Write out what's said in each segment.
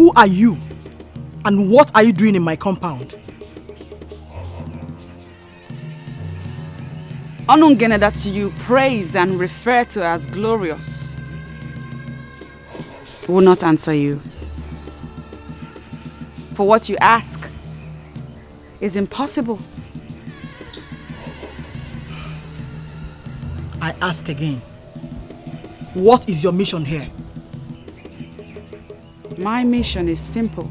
Who are you? And what are you doing in my compound? Onungene that you praise and refer to as glorious will not answer you. For what you ask is impossible. I ask again. What is your mission here? My mission is simple.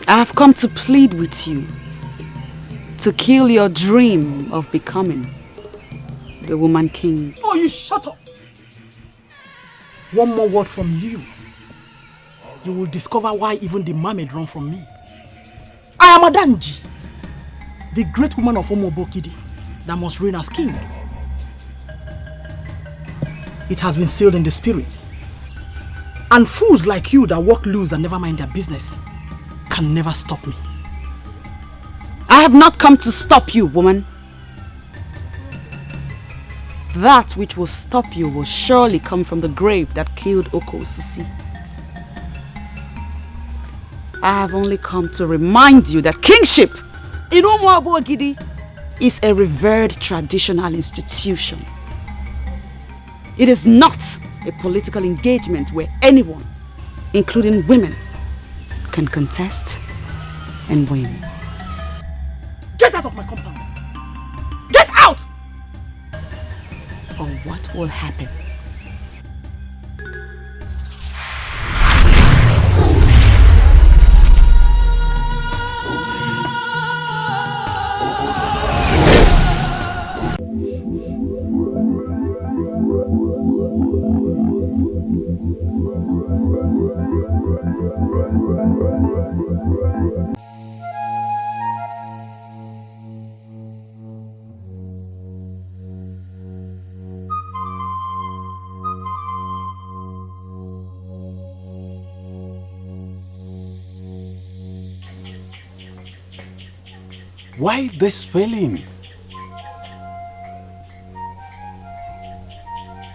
I have come to plead with you to kill your dream of becoming the woman king. Oh, you shut up! One more word from you. You will discover why even the mermaid run from me. I am Adanji, the great woman of Omobokidi that must reign as king. It has been sealed in the spirit. And fools like you that walk loose and never mind their business can never stop me. I have not come to stop you, woman. That which will stop you will surely come from the grave that killed Oko Osisi. I have only come to remind you that kingship in Umuabu Ogidi is a revered traditional institution. It is not a political engagement where anyone, including women, can contest and win. Get out of my compound! Get out! Or what will happen? Why this feeling?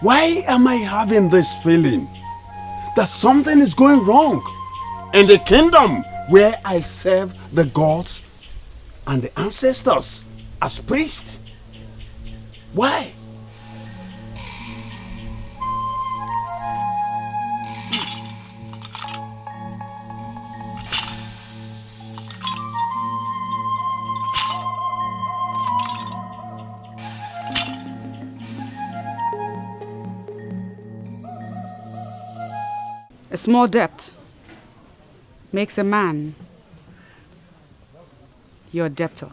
Why am I having this feeling that something is going wrong in the kingdom where I serve the gods and the ancestors as priests? Why? A small debt makes a man your debtor.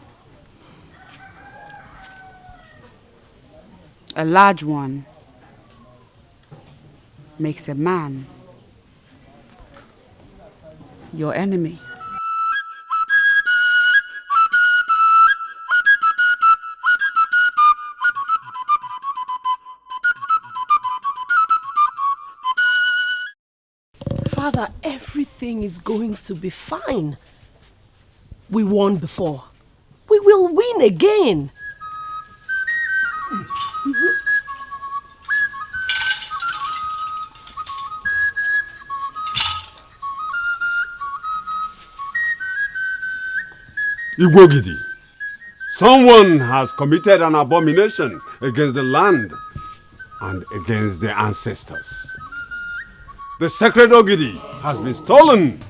A large one makes a man your enemy. Father, everything is going to be fine. We won before. We will win again. Igwogidi, someone has committed an abomination against the land and against the ancestors. The sacred Ogidi has been stolen.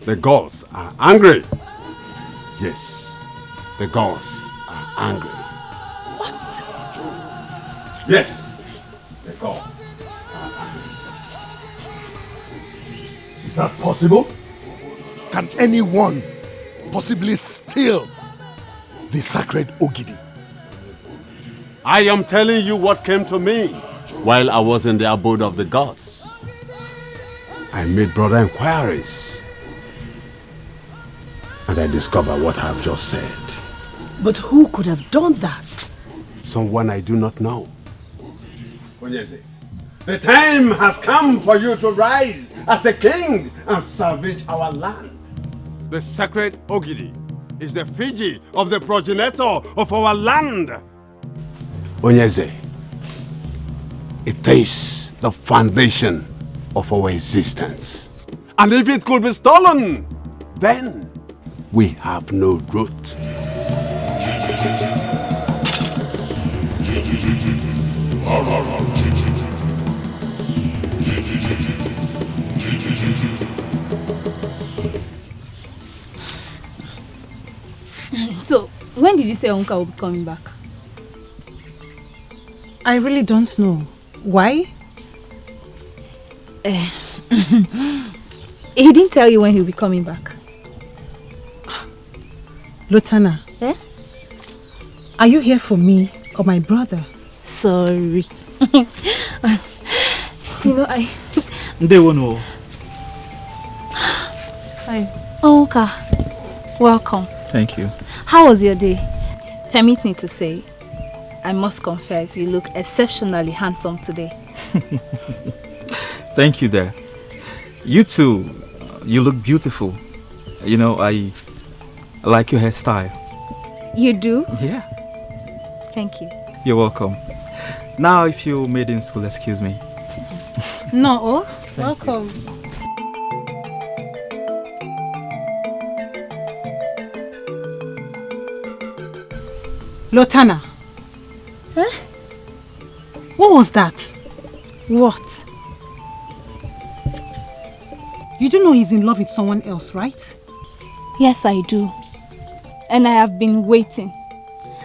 The gods are angry. Yes, the gods are angry. What? Yes, the gods are angry. Is that possible? Can anyone possibly steal the sacred Ogidi? I am telling you what came to me while I was in the abode of the gods. I made broader inquiries and I discovered what I have just said. But who could have done that? Someone I do not know. The time has come for you to rise as a king and salvage our land. The sacred Ogidi is the Fiji of the progenitor of our land. UGEZU, it is the foundation of our existence. And if it could be stolen, then we have no root. So, when did you say Uncle will be coming back? I really don't know. Why? He didn't tell you when he'll be coming back. Lotana, are you here for me or my brother? Sorry. They won't know. Hi. Uncle, welcome. Thank you. How was your day? Permit me to say, I must confess, you look exceptionally handsome today. Thank you there. You too, you look beautiful. You know, I like your hairstyle. You do? Yeah. Thank you. You're welcome. Now, if you maidens will excuse me. No, welcome. Lotana. Huh? What was that? What? You do know he's in love with someone else, right? Yes, I do. And I have been waiting.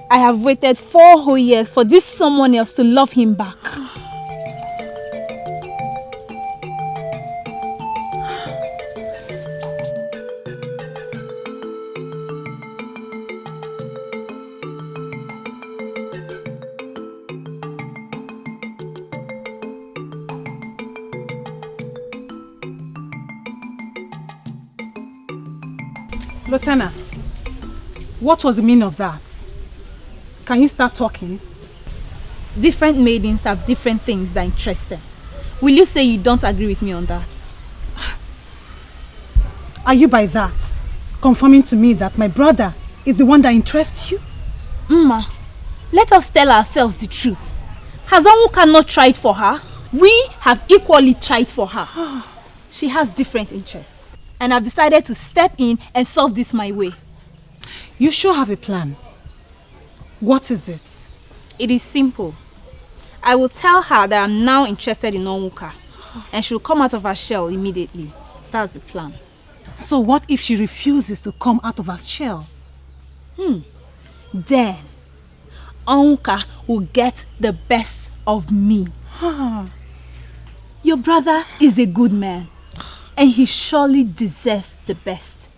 I have waited 4 whole years for this someone else to love him back. Lotana, what was the meaning of that? Can you start talking? Different maidens have different things that interest them. Will you say you don't agree with me on that? Are you by that confirming to me that my brother is the one that interests you? Mma, let us tell ourselves the truth. Has Onwuka not tried for her? We have equally tried for her. She has different interests. And I've decided to step in and solve this my way. You sure have a plan. What is it? It is simple. I will tell her that I'm now interested in Onwuka. And she'll come out of her shell immediately. That's the plan. So what if she refuses to come out of her shell? Then, Onwuka will get the best of me. Your brother is a good man. And he surely deserves the best.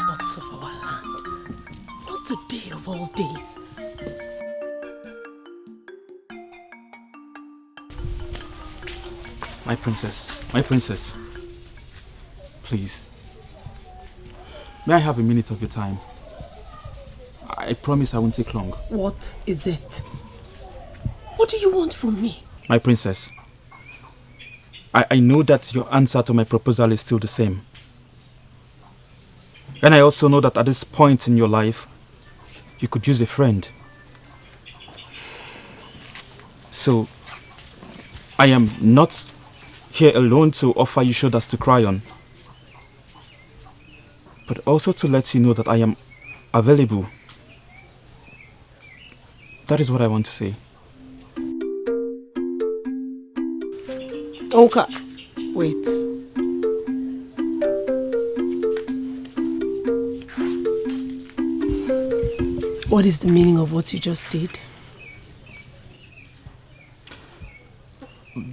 Gods of our land, not today of all days. My princess, please. May I have a minute of your time? I promise I won't take long. What is it? What do you want from me? My princess, I know that your answer to my proposal is still the same. And I also know that at this point in your life, you could use a friend. So, I am not here alone to offer you shoulders to cry on, but also to let you know that I am available. That is what I want to say. Okay, wait. What is the meaning of what you just did?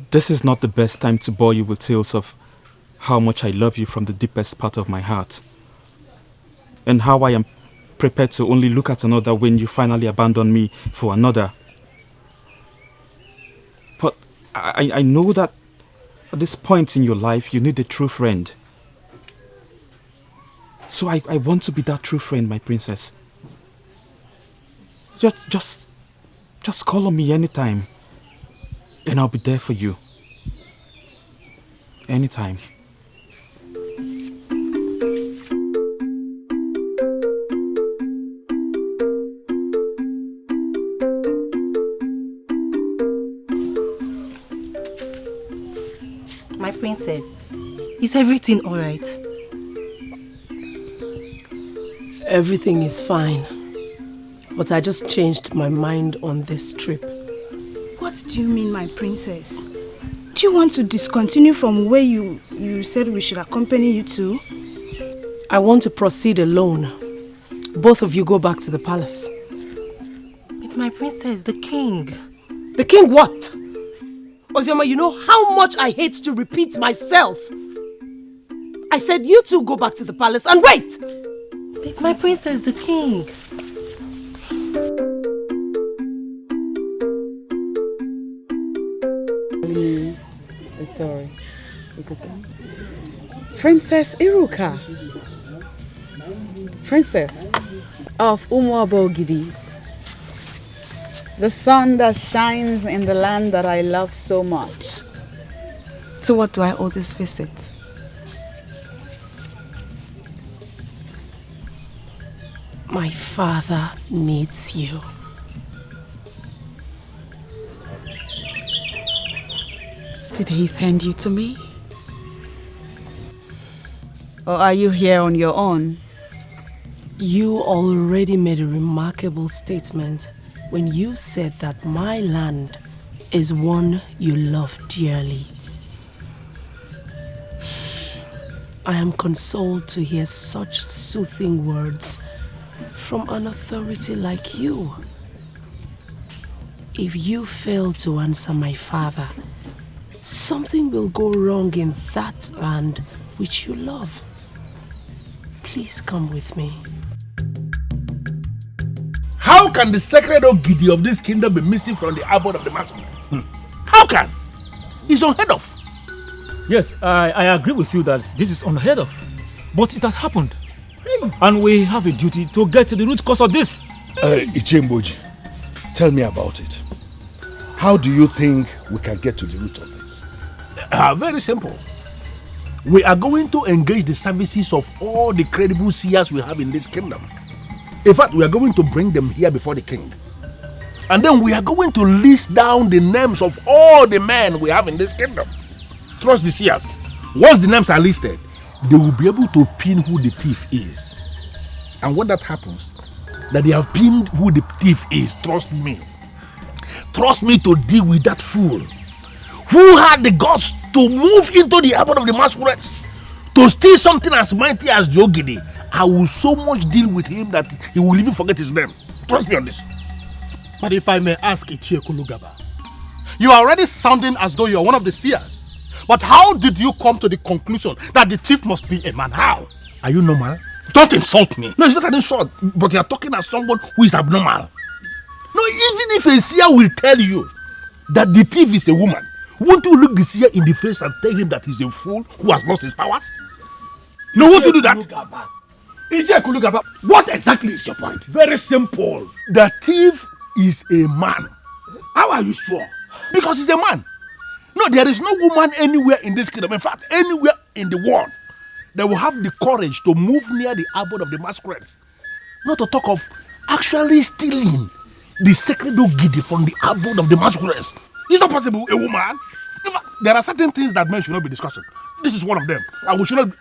This is not the best time to bore you with tales of how much I love you from the deepest part of my heart, and how I am prepared to only look at another when you finally abandon me for another. But I know that At this point in your life, you need a true friend. So I want to be that true friend, my princess. Just call on me anytime. And I'll be there for you. Anytime. My princess, is everything alright? Everything is fine. But I just changed my mind on this trip. What do you mean, my princess? Do you want to discontinue from where you said we should accompany you to? I want to proceed alone. Both of you go back to the palace. It's my princess, the king. The king what? Ozioma, you know how much I hate to repeat myself. I said you two go back to the palace and wait! It's my princess, the king. The story. Princess Iruka. Princess of Umuabogidi. The sun that shines in the land that I love so much. To what do I owe this visit? My father needs you. Did he send you to me? Or are you here on your own? You already made a remarkable statement when you said that my land is one you love dearly. I am consoled to hear such soothing words from an authority like you. If you fail to answer my father, something will go wrong in that land which you love. Please come with me. How can the sacred Ogidi of this kingdom be missing from the abode of the masquerade? How can? It's unheard of. Yes, I agree with you that this is unheard of. But it has happened. Hey. And we have a duty to get to the root cause of this. Ichemboji, tell me about it. How do you think we can get to the root of this? Very simple. We are going to engage the services of all the credible seers we have in this kingdom. In fact, we are going to bring them here before the king. And then we are going to list down the names of all the men we have in this kingdom. Trust the seers. Once the names are listed, they will be able to pin who the thief is. And when that happens, that they have pinned who the thief is, trust me. Trust me to deal with that fool who had the guts to move into the abode of the masquerades to steal something as mighty as the Ogidi. I will so much deal with him that he will even forget his name. Trust me on this. But if I may ask Ichiekulugaba, you are already sounding as though you are one of the seers. But how did you come to the conclusion that the thief must be a man? How? Are you normal? Don't insult me. No, it's not an insult, but you are talking as someone who is abnormal. No, even if a seer will tell you that the thief is a woman, won't you look the seer in the face and tell him that he's a fool who has lost his powers? No, won't you do that? Ichiekulugaba, what exactly is your point? Very simple. The thief is a man. How are you sure? Because he's a man. No, there is no woman anywhere in this kingdom, in fact, anywhere in the world, that will have the courage to move near the abode of the masquerades. Not to talk of actually stealing the sacred Ogidi from the abode of the masquerades. It's not possible, a woman. In fact, there are certain things that men should not be discussing. This is one of them. I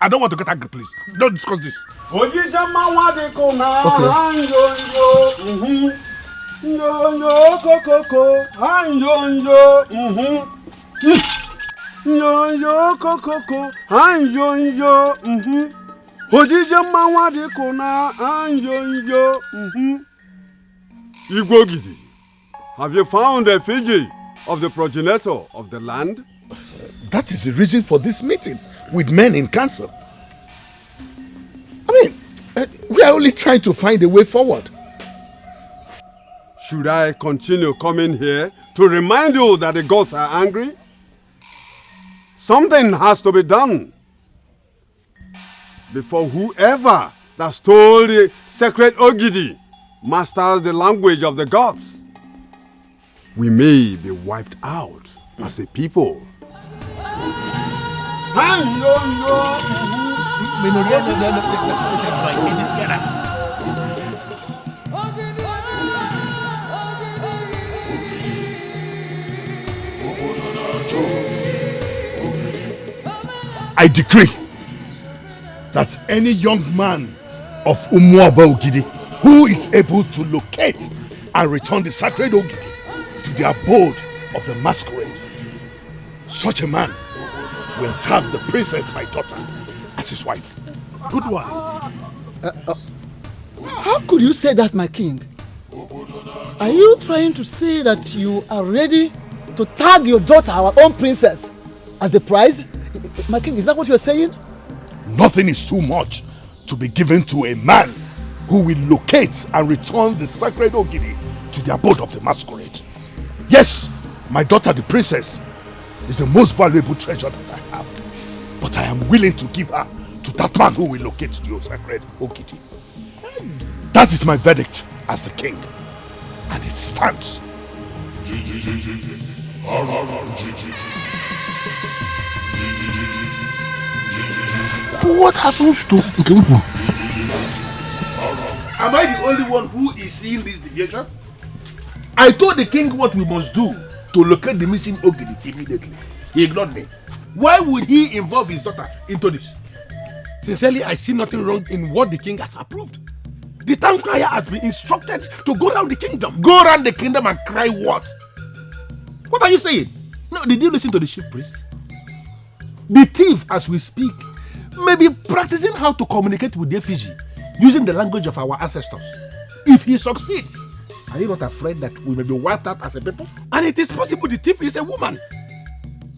don't want to get angry, please. Don't discuss this. Okay. Igwogidi, have you found the effigy of the progenitor of the land? That is the reason for this meeting with men in council. I mean, we are only trying to find a way forward. Should I continue coming here to remind you that the gods are angry? Something has to be done before whoever that stole the sacred Ogidi masters the language of the gods. We may be wiped out as a people. I decree that any young man of Umuaba Ogidi who is able to locate and return the sacred Ogidi to the abode of the masquerade, such a man will have the princess, my daughter, as his wife. Good one. How could you say that, my king? Are you trying to say that you are ready to tag your daughter, our own princess, as the prize? My king, is that what you're saying? Nothing is too much to be given to a man who will locate and return the sacred Ogidi to the abode of the masquerade. Yes, my daughter, the princess, is the most valuable treasure that I have. But I am willing to give her to that man who will locate the sacred Ogidi. That is my verdict as the king. And it stands. What happens to Nkempu? Am I the only one who is seeing this deviation? I told the king what we must do to locate the missing Ogidi immediately. He ignored me. Why would he involve his daughter into this? Sincerely, I see nothing wrong in what the king has approved. The town crier has been instructed to go around the kingdom. Go around the kingdom and cry what? What are you saying? No, did you listen to the chief priest? The thief, as we speak, may be practicing how to communicate with the effigy using the language of our ancestors. If he succeeds, are you not afraid that we may be wiped out as a people? And it is possible the thief is a woman.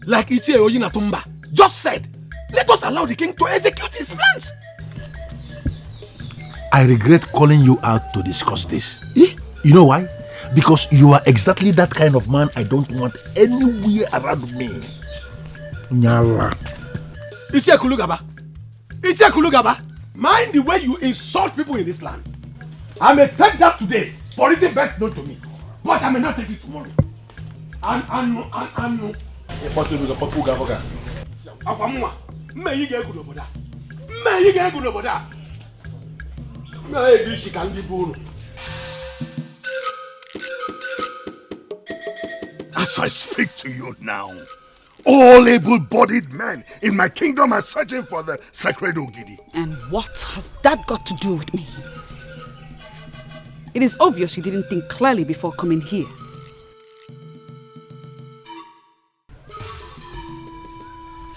Like Ichie Oyinatumba just said, let us allow the king to execute his plans. I regret calling you out to discuss this. You know why? Because you are exactly that kind of man I don't want anywhere around me. Nyala. Ichie Kulugaba, mind the way you insult people in this land. I may take that today for reason best known to me, but I may not take it tomorrow. And possible the Papu Gavoga. Apamwa, may you get good over that. May you get good over that. May she can be good. As I speak to you now, all able-bodied men in my kingdom are searching for the sacred Ogidi. And what has that got to do with me? It is obvious you didn't think clearly before coming here.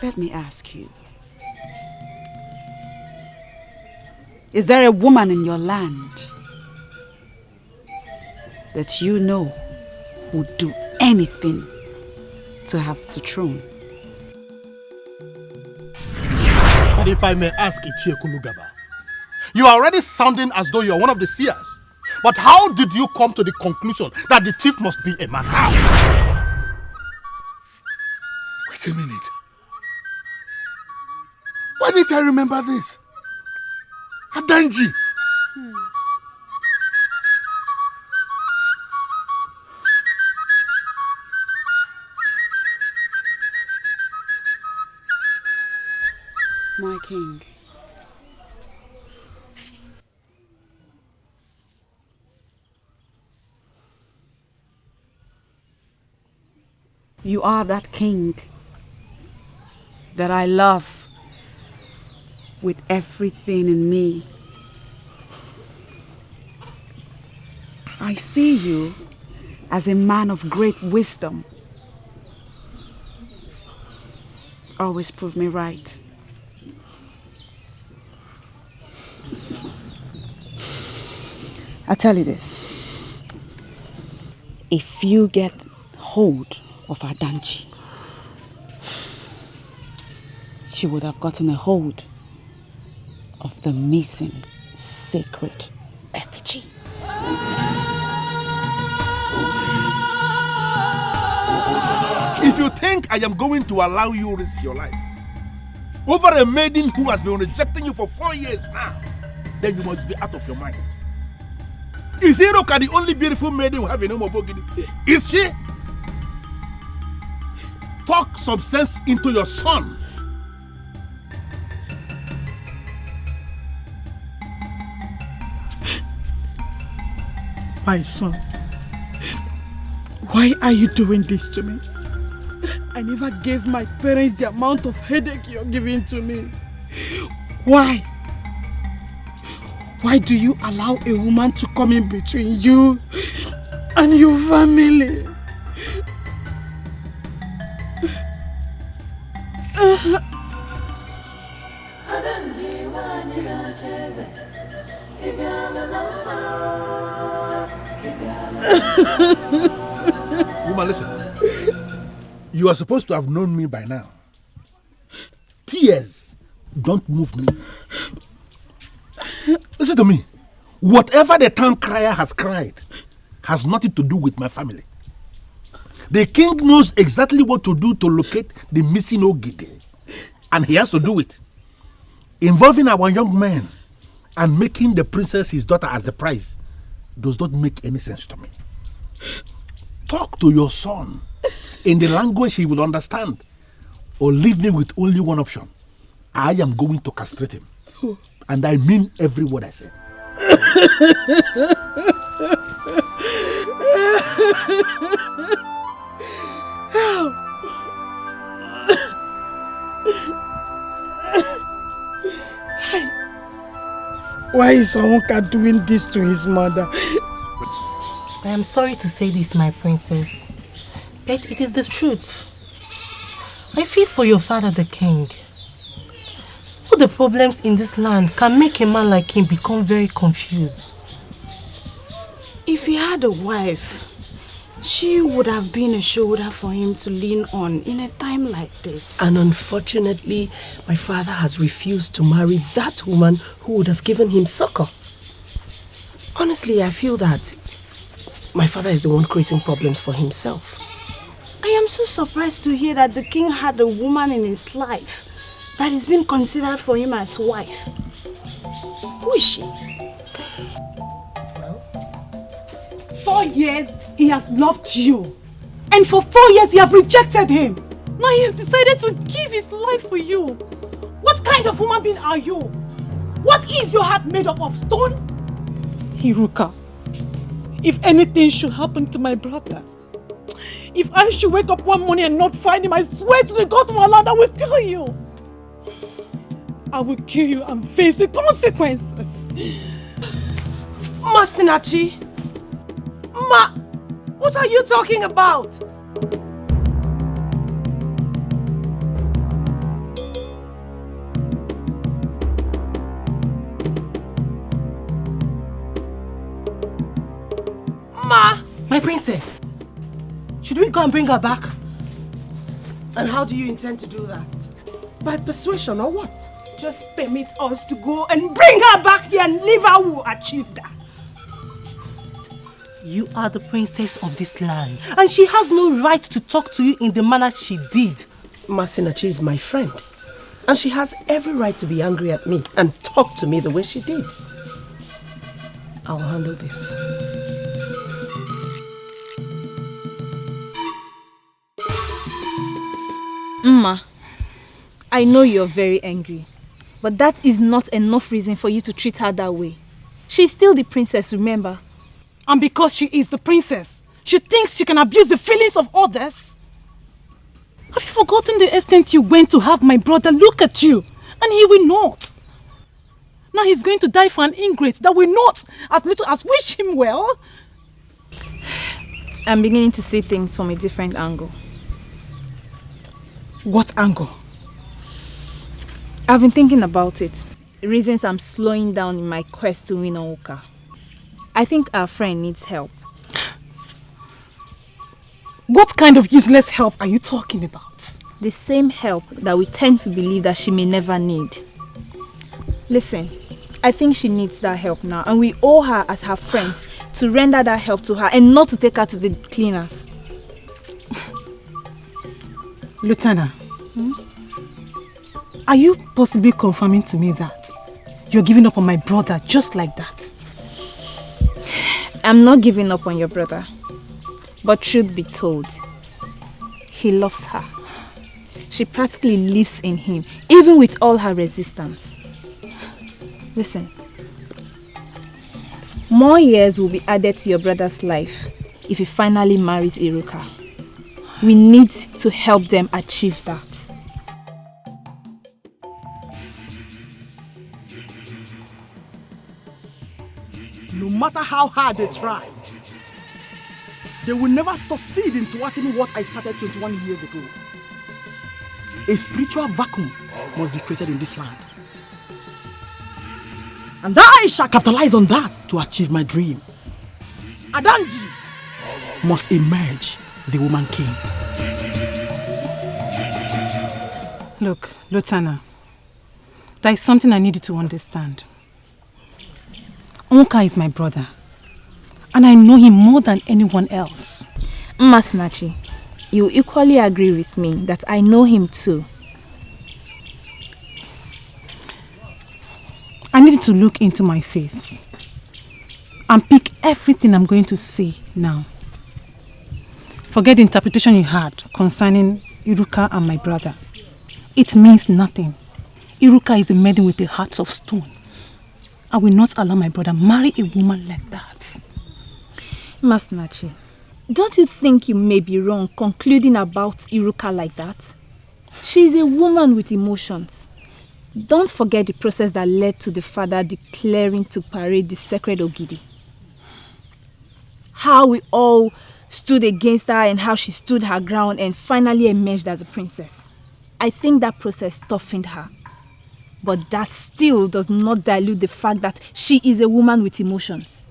Let me ask you. Is there a woman in your land that you know would do anything to have the throne? But if I may ask Ichie Kulugaba, you are already sounding as though you are one of the seers. But how did you come to the conclusion that the chief must be a man? How? Wait a minute. Why didn't I remember this? Adanji. My king. You are that king that I love with everything in me. I see you as a man of great wisdom. Always prove me right. I'll tell you this. If you get hold of Adanji, she would have gotten a hold of the missing sacred effigy. If you think I am going to allow you to risk your life over a maiden who has been rejecting you for 4 years now, then you must be out of your mind. Is Iroka the only beautiful maiden we have in Umobogidi? Is she? Talk some sense into your son. My son, why are you doing this to me? I never gave my parents the amount of headache you're giving to me. Why? Why do you allow a woman to come in between you and your family? Woman, listen. You are supposed to have known me by now. Tears don't move me. Listen to me. Whatever the town crier has cried has nothing to do with my family. The king knows exactly what to do to locate the missing Ogidi. And he has to do it. Involving our young men and making the princess his daughter as the prize does not make any sense to me. Talk to your son in the language he will understand, or leave me with only one option. I am going to castrate him. And I mean every word I say. Why is Onka doing this to his mother? I am sorry to say this, my princess, but it is the truth. I feel for your father, the king. All the problems in this land can make a man like him become very confused. If he had a wife, she would have been a shoulder for him to lean on in a time like this. And unfortunately, my father has refused to marry that woman who would have given him succor. Honestly, I feel that my father is the one creating problems for himself. I am so surprised to hear that the king had a woman in his life that is being considered for him as wife. Who is she? 4 years he has loved you. And for 4 years you have rejected him. Now he has decided to give his life for you. What kind of human being are you? What is your heart made up of, stone? Hiruka, if anything should happen to my brother, if I should wake up one morning and not find him, I swear to the gods of Allah I will kill you. I will kill you and face the consequences. Masinachi! Ma! What are you talking about? Ma! My princess, should we go and bring her back? And how do you intend to do that? By persuasion or what? Just permit us to go and bring her back here and leave her who achieved that. you are the princess of this land, and she has no right to talk to you in the manner she did. Masinachi is my friend, and she has every right to be angry at me and talk to me the way she did. I'll handle this. Mma, I know you're very angry, but that is not enough reason for you to treat her that way. She's still the princess, remember? And because she is the princess, she thinks she can abuse the feelings of others. Have you forgotten the extent you went to have my brother look at you? And he will not. Now he's going to die for an ingrate that will not as little as wish him well. I'm beginning to see things from a different angle. What angle? I've been thinking about it. Reasons I'm slowing down in my quest to win Oka. I think our friend needs help. What kind of useless help are you talking about? The same help that we tend to believe that she may never need. Listen, I think she needs that help now, and we owe her as her friends to render that help to her and not to take her to the cleaners. Lieutenant, are you possibly confirming to me that you're giving up on my brother just like that? I'm not giving up on your brother. But truth be told, he loves her. She practically lives in him, even with all her resistance. Listen, more years will be added to your brother's life if he finally marries Iruka. We need to help them achieve that. No matter how hard they try, they will never succeed in thwarting what I started 21 years ago. A spiritual vacuum must be created in this land. And I shall capitalize on that to achieve my dream. Adanji must emerge the woman king. Look, Lieutenant, there is something I need you to understand. Onka is my brother, and I know him more than anyone else. Masnachi, you equally agree with me that I know him too. I need you to look into my face and pick everything I'm going to say now. Forget the interpretation you had concerning Iruka and my brother. It means nothing. Iruka is a maiden with a heart of stone. I will not allow my brother marry a woman like that. Masnachi, don't you think you may be wrong concluding about Iruka like that? She is a woman with emotions. Don't forget the process that led to the father declaring to parade the sacred Ogidi. How we all stood against her and how she stood her ground and finally emerged as a princess. I think that process toughened her. But that still does not dilute the fact that she is a woman with emotions.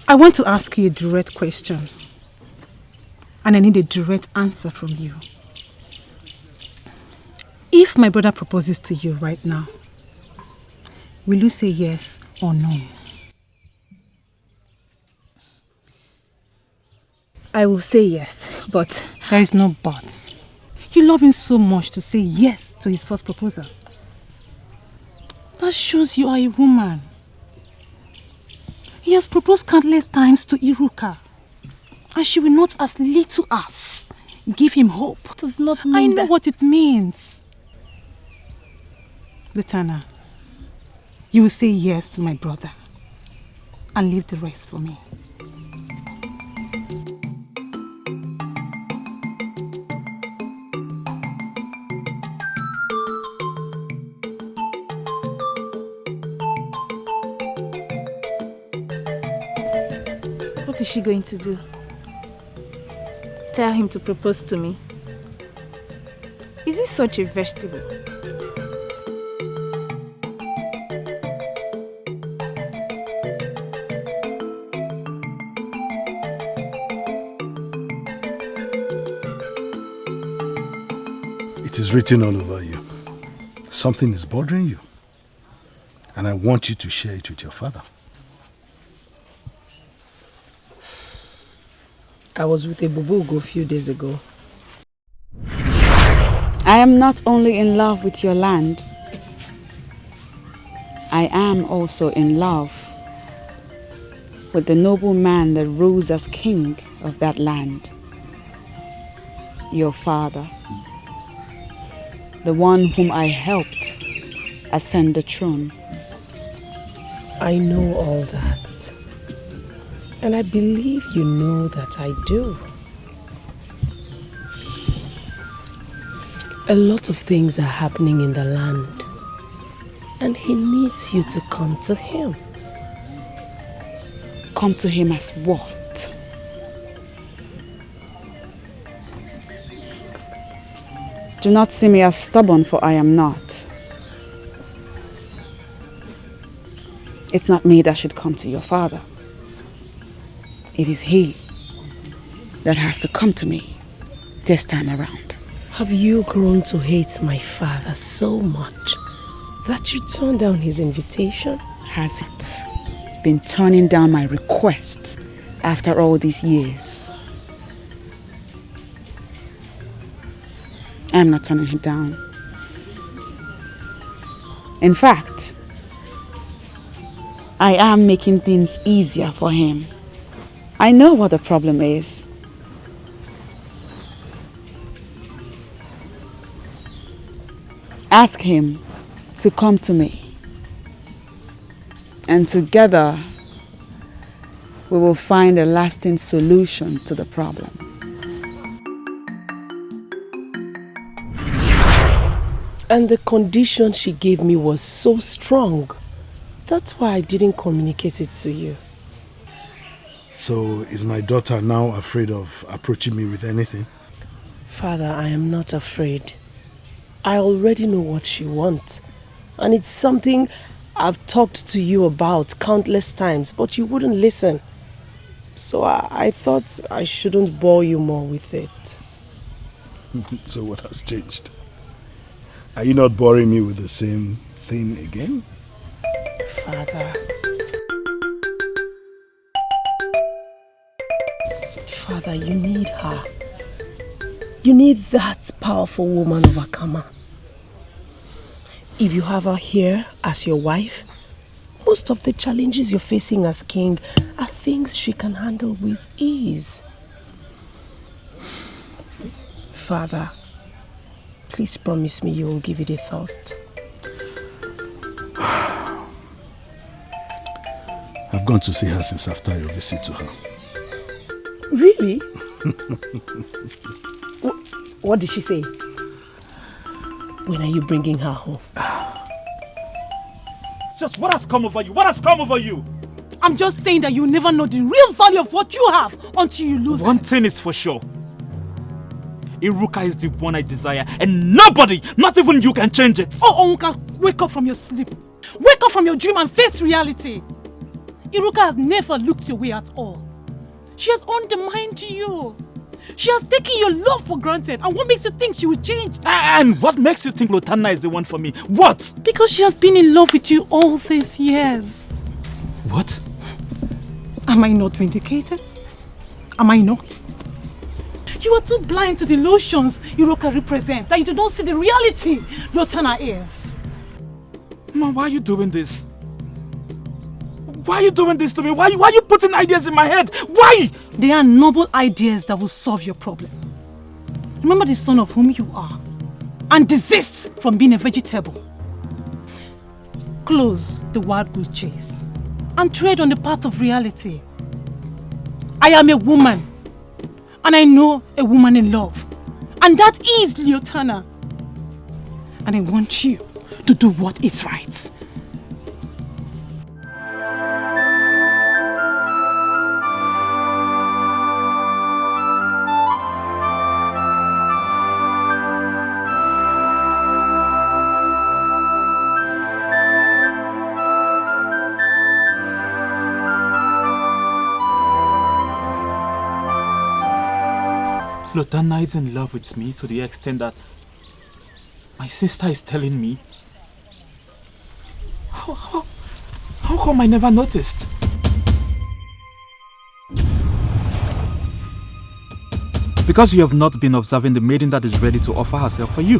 I want to ask you a direct question. And I need a direct answer from you. If my brother proposes to you right now, will you say yes or no? I will say yes, but... There is no but. You love him so much to say yes to his first proposal. That shows you are a woman. He has proposed countless times to Iruka, and she will not as little as give him hope. It does not mean I know that... what it means. Lieutenant, you will say yes to my brother and leave the rest for me. What is she going to do? Tell him to propose to me? Is he such a vegetable? It is written all over you. Something is bothering you. And I want you to share it with your father. I was with Ebube Ego a few days ago. I am not only in love with your land, I am also in love with the noble man that rules as king of that land. Your father, the one whom I helped ascend the throne. I know all that. And I believe you know that I do. A lot of things are happening in the land. And he needs you to come to him. Come to him as what? Do not see me as stubborn, for I am not. It's not me that should come to your father. It is he that has to come to me this time around. Have you grown to hate my father so much that you turned down his invitation? Has it been turning down my requests after all these years? I'm not turning him down. In fact, I am making things easier for him. I know what the problem is. Ask him to come to me. And together, we will find a lasting solution to the problem. And the condition she gave me was so strong. That's why I didn't communicate it to you. So, is my daughter now afraid of approaching me with anything? Father, I am not afraid. I already know what she wants. And it's something I've talked to you about countless times, but you wouldn't listen. So I thought I shouldn't bore you more with it. So what has changed? Are you not boring me with the same thing again? Father. Father, you need her. You need that powerful woman of Akama. If you have her here as your wife, most of the challenges you're facing as king are things she can handle with ease. Father, please promise me you will give it a thought. I've gone to see her since after your visit to her. Really? What did she say? When are you bringing her home? Just what has come over you? What has come over you? I'm just saying that you never know the real value of what you have until you lose One it. thing is for sure. Iruka is the one I desire, and nobody, not even you, can change it. Oh, Onka, wake up from your sleep. Wake up from your dream and face reality. Iruka has never looked your way at all. She has undermined you. She has taken your love for granted. And what makes you think she will change? And what makes you think Lotana is the one for me? What? Because she has been in love with you all these years. What? Am I not vindicated? Am I not? You are too blind to the illusions Iruka represents that you do not see the reality Lotana is. Mom, why are you doing this? Why are you doing this to me? Why are you putting ideas in my head? Why? They are noble ideas that will solve your problem. Remember the son of whom you are and desist from being a vegetable. Close the wild goose chase and tread on the path of reality. I am a woman and I know a woman in love, and that is Lotana. And I want you to do what is right. Lotana is in love with me to the extent that my sister is telling me. How come I never noticed? Because you have not been observing the maiden that is ready to offer herself for you.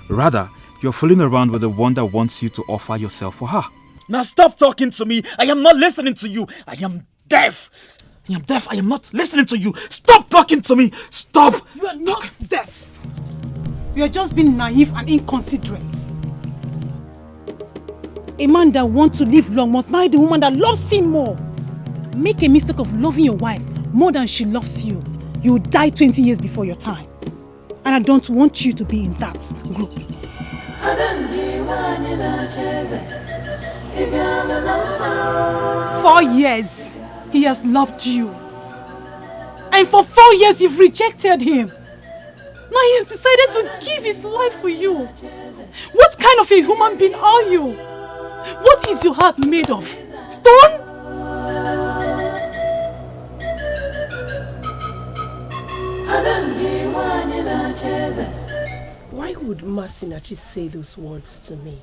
Rather, you're fooling around with the one that wants you to offer yourself for her. Now stop talking to me. I am not listening to you. I am deaf. I am deaf. I am not listening to you. Stop talking to me. Stop. You are not deaf. You are just being naive and inconsiderate. A man that wants to live long must marry the woman that loves him more. Make a mistake of loving your wife more than she loves you. You will die 20 years before your time. And I don't want you to be in that group. Adanji, 4 years he has loved you. And for 4 years you've rejected him. Now he has decided to give his life for you. What kind of a human being are you? What is your heart made of? Stone? Why would Masinachi say those words to me?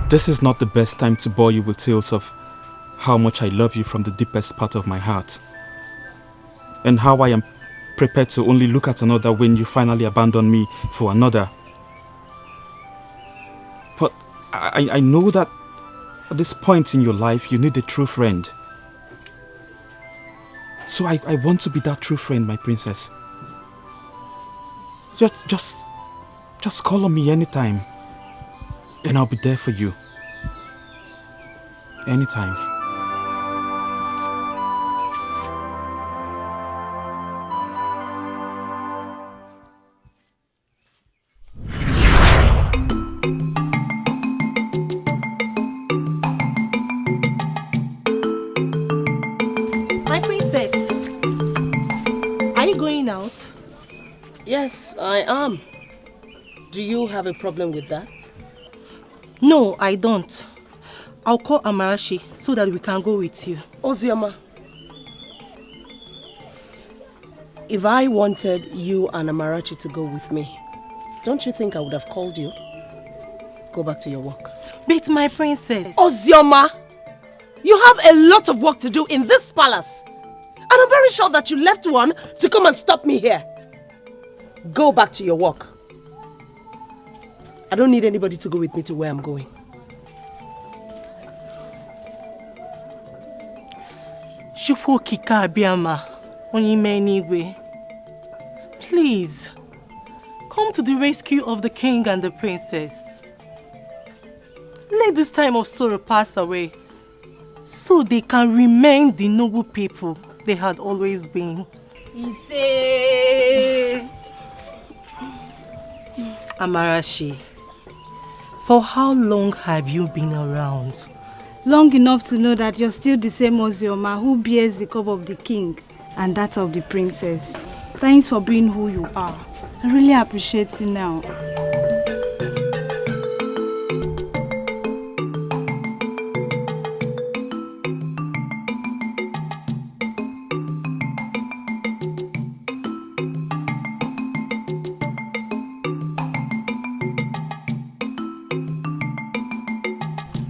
This is not the best time to bore you with tales of how much I love you from the deepest part of my heart, and how I am prepared to only look at another when you finally abandon me for another. But I know that at this point in your life, you need a true friend. So I want to be that true friend, my princess. Just call on me anytime, and I'll be there for you. Anytime. My princess, are you going out? Yes, I am. Do you have a problem with that? No, I don't. I'll call Amarachi so that we can go with you. Ozioma, if I wanted you and Amarachi to go with me, don't you think I would have called you? Go back to your work. But my princess... Ozioma, you have a lot of work to do in this palace. And I'm very sure that you left one to come and stop me here. Go back to your work. I don't need anybody to go with me to where I'm going. Please, come to the rescue of the king and the princess. Let this time of sorrow pass away, so they can remain the noble people they had always been. Amarachi, for how long have you been around? Long enough to know that you're still the same Ozioma who bears the cup of the king and that of the princess. Thanks for being who you are. I really appreciate you now.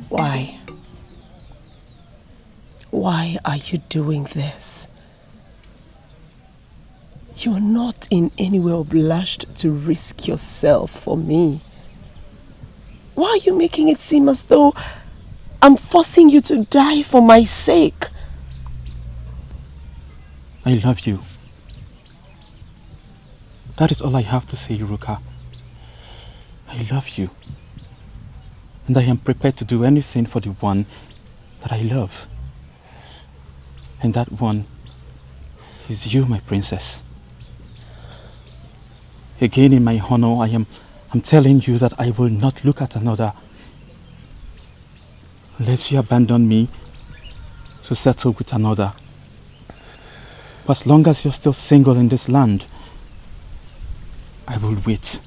Why? Why are you doing this? You are not in any way obliged to risk yourself for me. Why are you making it seem as though I'm forcing you to die for my sake? I love you. That is all I have to say, Iruka. I love you. And I am prepared to do anything for the one that I love. And that one is you, my princess. Again, in my honor, I'm telling you that I will not look at another unless you abandon me to settle with another. But as long as you're still single in this land, I will wait.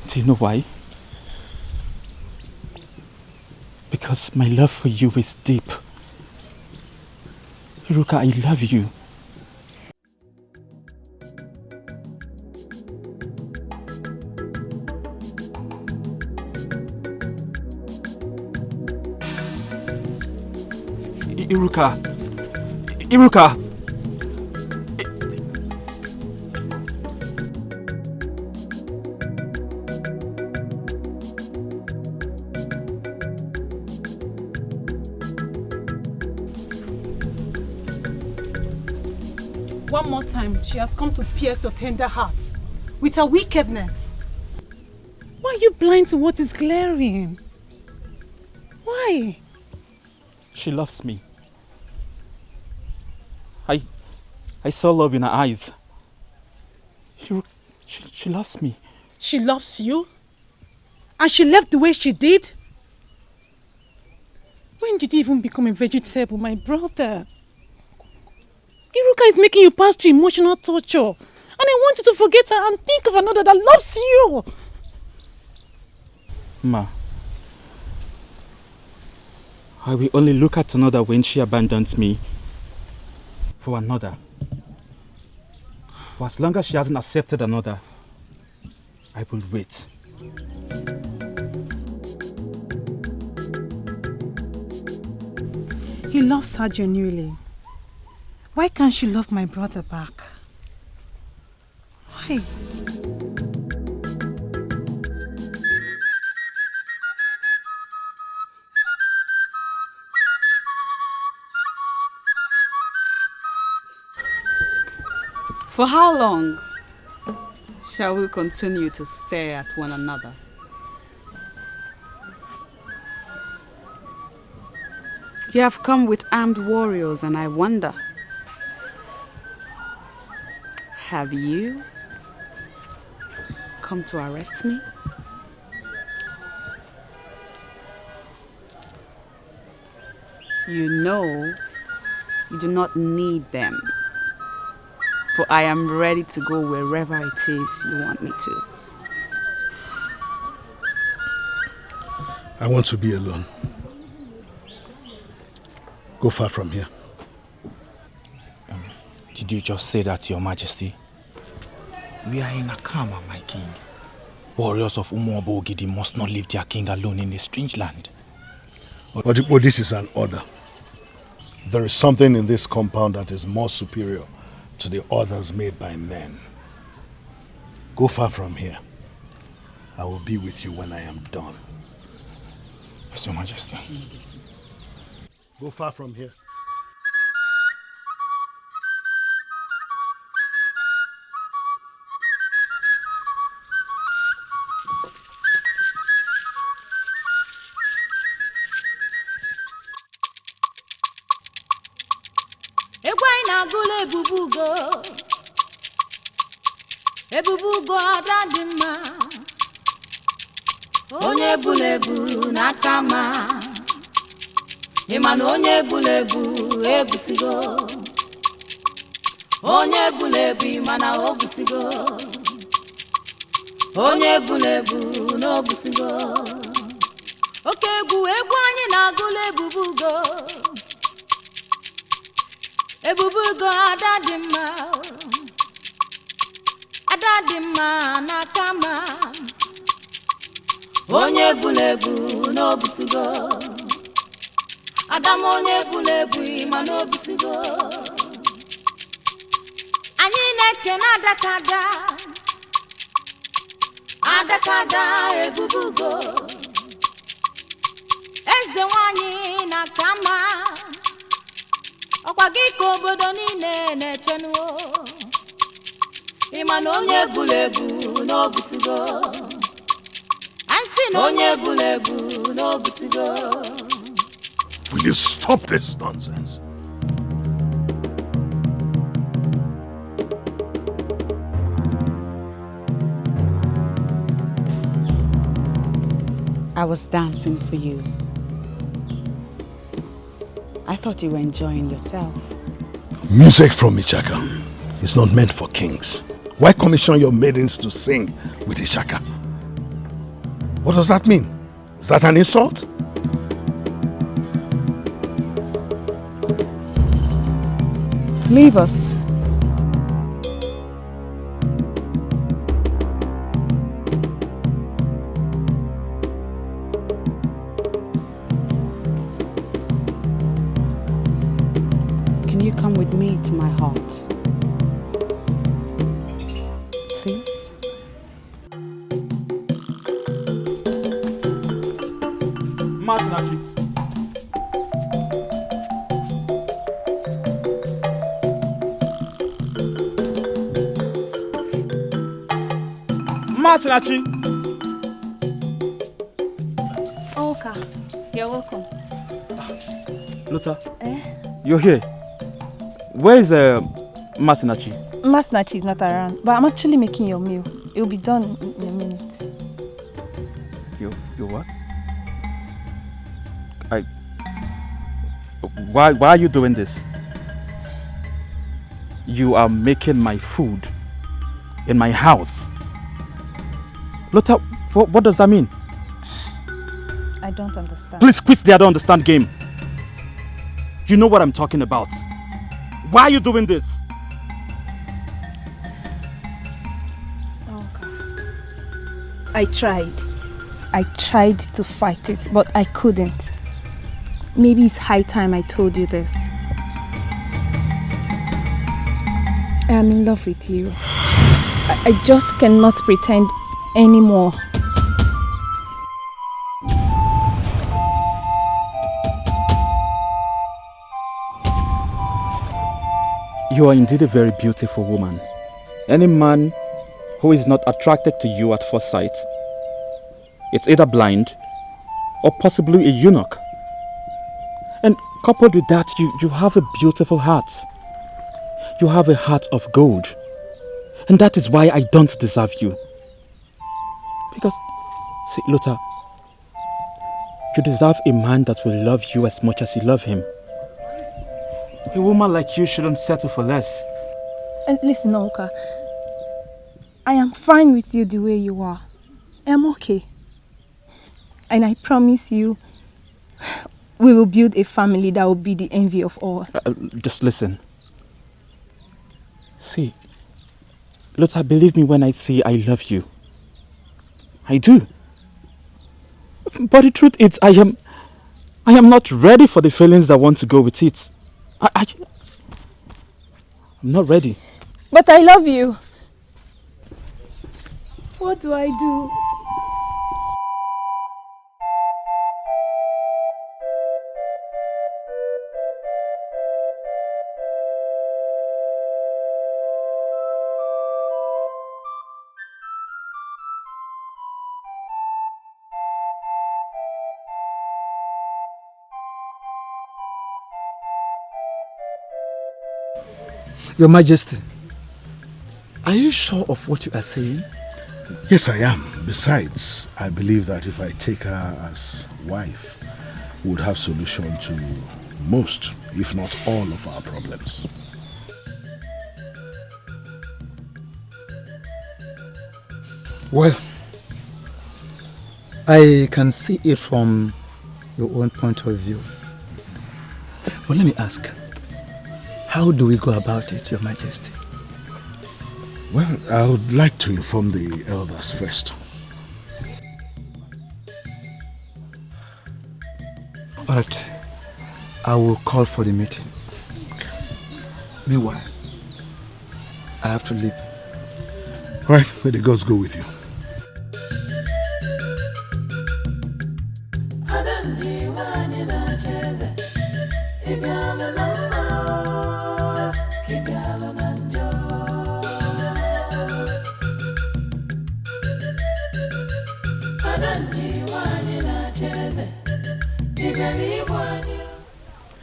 Do you know why? Because my love for you is deep. Iruka, I love you. Iruka! Iruka! One more time, she has come to pierce your tender hearts with her wickedness. Why are you blind to what is glaring? Why? She loves me. I saw love in her eyes. She loves me. She loves you? And she left the way she did? When did you even become a vegetable, my brother? Iruka is making you pass through emotional torture. And I want you to forget her and think of another that loves you. Ma, I will only look at another when she abandons me for another. For as long as she hasn't accepted another, I will wait. He loves her genuinely. Why can't she love my brother back? Why? For how long shall we continue to stare at one another? You have come with armed warriors, and I wonder, have you come to arrest me? You know you do not need them, for I am ready to go wherever it is you want me to. I want to be alone. Go far from here. Did you just say that, Your Majesty? We are in Akama, my king. Warriors of Umuobo Ogidi must not leave their king alone in a strange land. But this is an order. There is something in this compound that is more superior to the orders made by men. Go far from here. I will be with you when I am done. Yes, Your Majesty. Go far from here. Ebube Ego, Ebube Ego Adanji onye bulebu n'akama ịmana onye bulebu ebusigo onye bulebu ịmana obusigo onye bulebu n'obusigo oke egwu anyị na-agụla Ebube Ego Adanji n'akama onye bulebu n'obusigo Adam onye bulebu ima n'obusigo anyị na-eke na adakada Ebube Ego eze nwanyị n'akama ọkwa gị ka obodo niile na-echenuo ịma na onye bulebu n'obusigo Will you stop this nonsense? I was dancing for you. I thought you were enjoying yourself. Music from CHACHA is not meant for kings. Why commission your maidens to sing with CHACHA? What does that mean? Is that an insult? Leave us. Can you come with me to my heart? Please? Masinachi. Okay, you're welcome. Luther, you're here. Where is Masinachi? Masinachi is not around, but I'm actually making your meal. It will be done in a minute. You what? Why are you doing this? You are making my food in my house. Lotta, what does that mean? I don't understand. Please quit the I don't understand game. You know what I'm talking about. Why are you doing this? Okay. I tried to fight it, but I couldn't. Maybe it's high time I told you this. I am in love with you. I just cannot pretend anymore. You are indeed a very beautiful woman. Any man who is not attracted to you at first sight, it's either blind or possibly a eunuch. And coupled with that, you have a beautiful heart. You have a heart of gold. And that is why I don't deserve you. Because, see, Luther, you deserve a man that will love you as much as you love him. A woman like you shouldn't settle for less. And listen, Oka, I am fine with you the way you are. I am okay. And I promise you, we will build a family that will be the envy of all. Just listen. See, Luther, believe me when I say I love you. I do. But the truth is, I am not ready for the feelings that want to go with it. I'm not ready. But I love you. What do I do? Your Majesty, are you sure of what you are saying? Yes, I am. Besides, I believe that if I take her as wife, we would have solution to most, if not all, of our problems. Well, I can see it from your own point of view. But let me ask, how do we go about it, Your Majesty? Well, I would like to inform the elders first. All right, I will call for the meeting. Meanwhile, I have to leave. All right, may the gods go with you.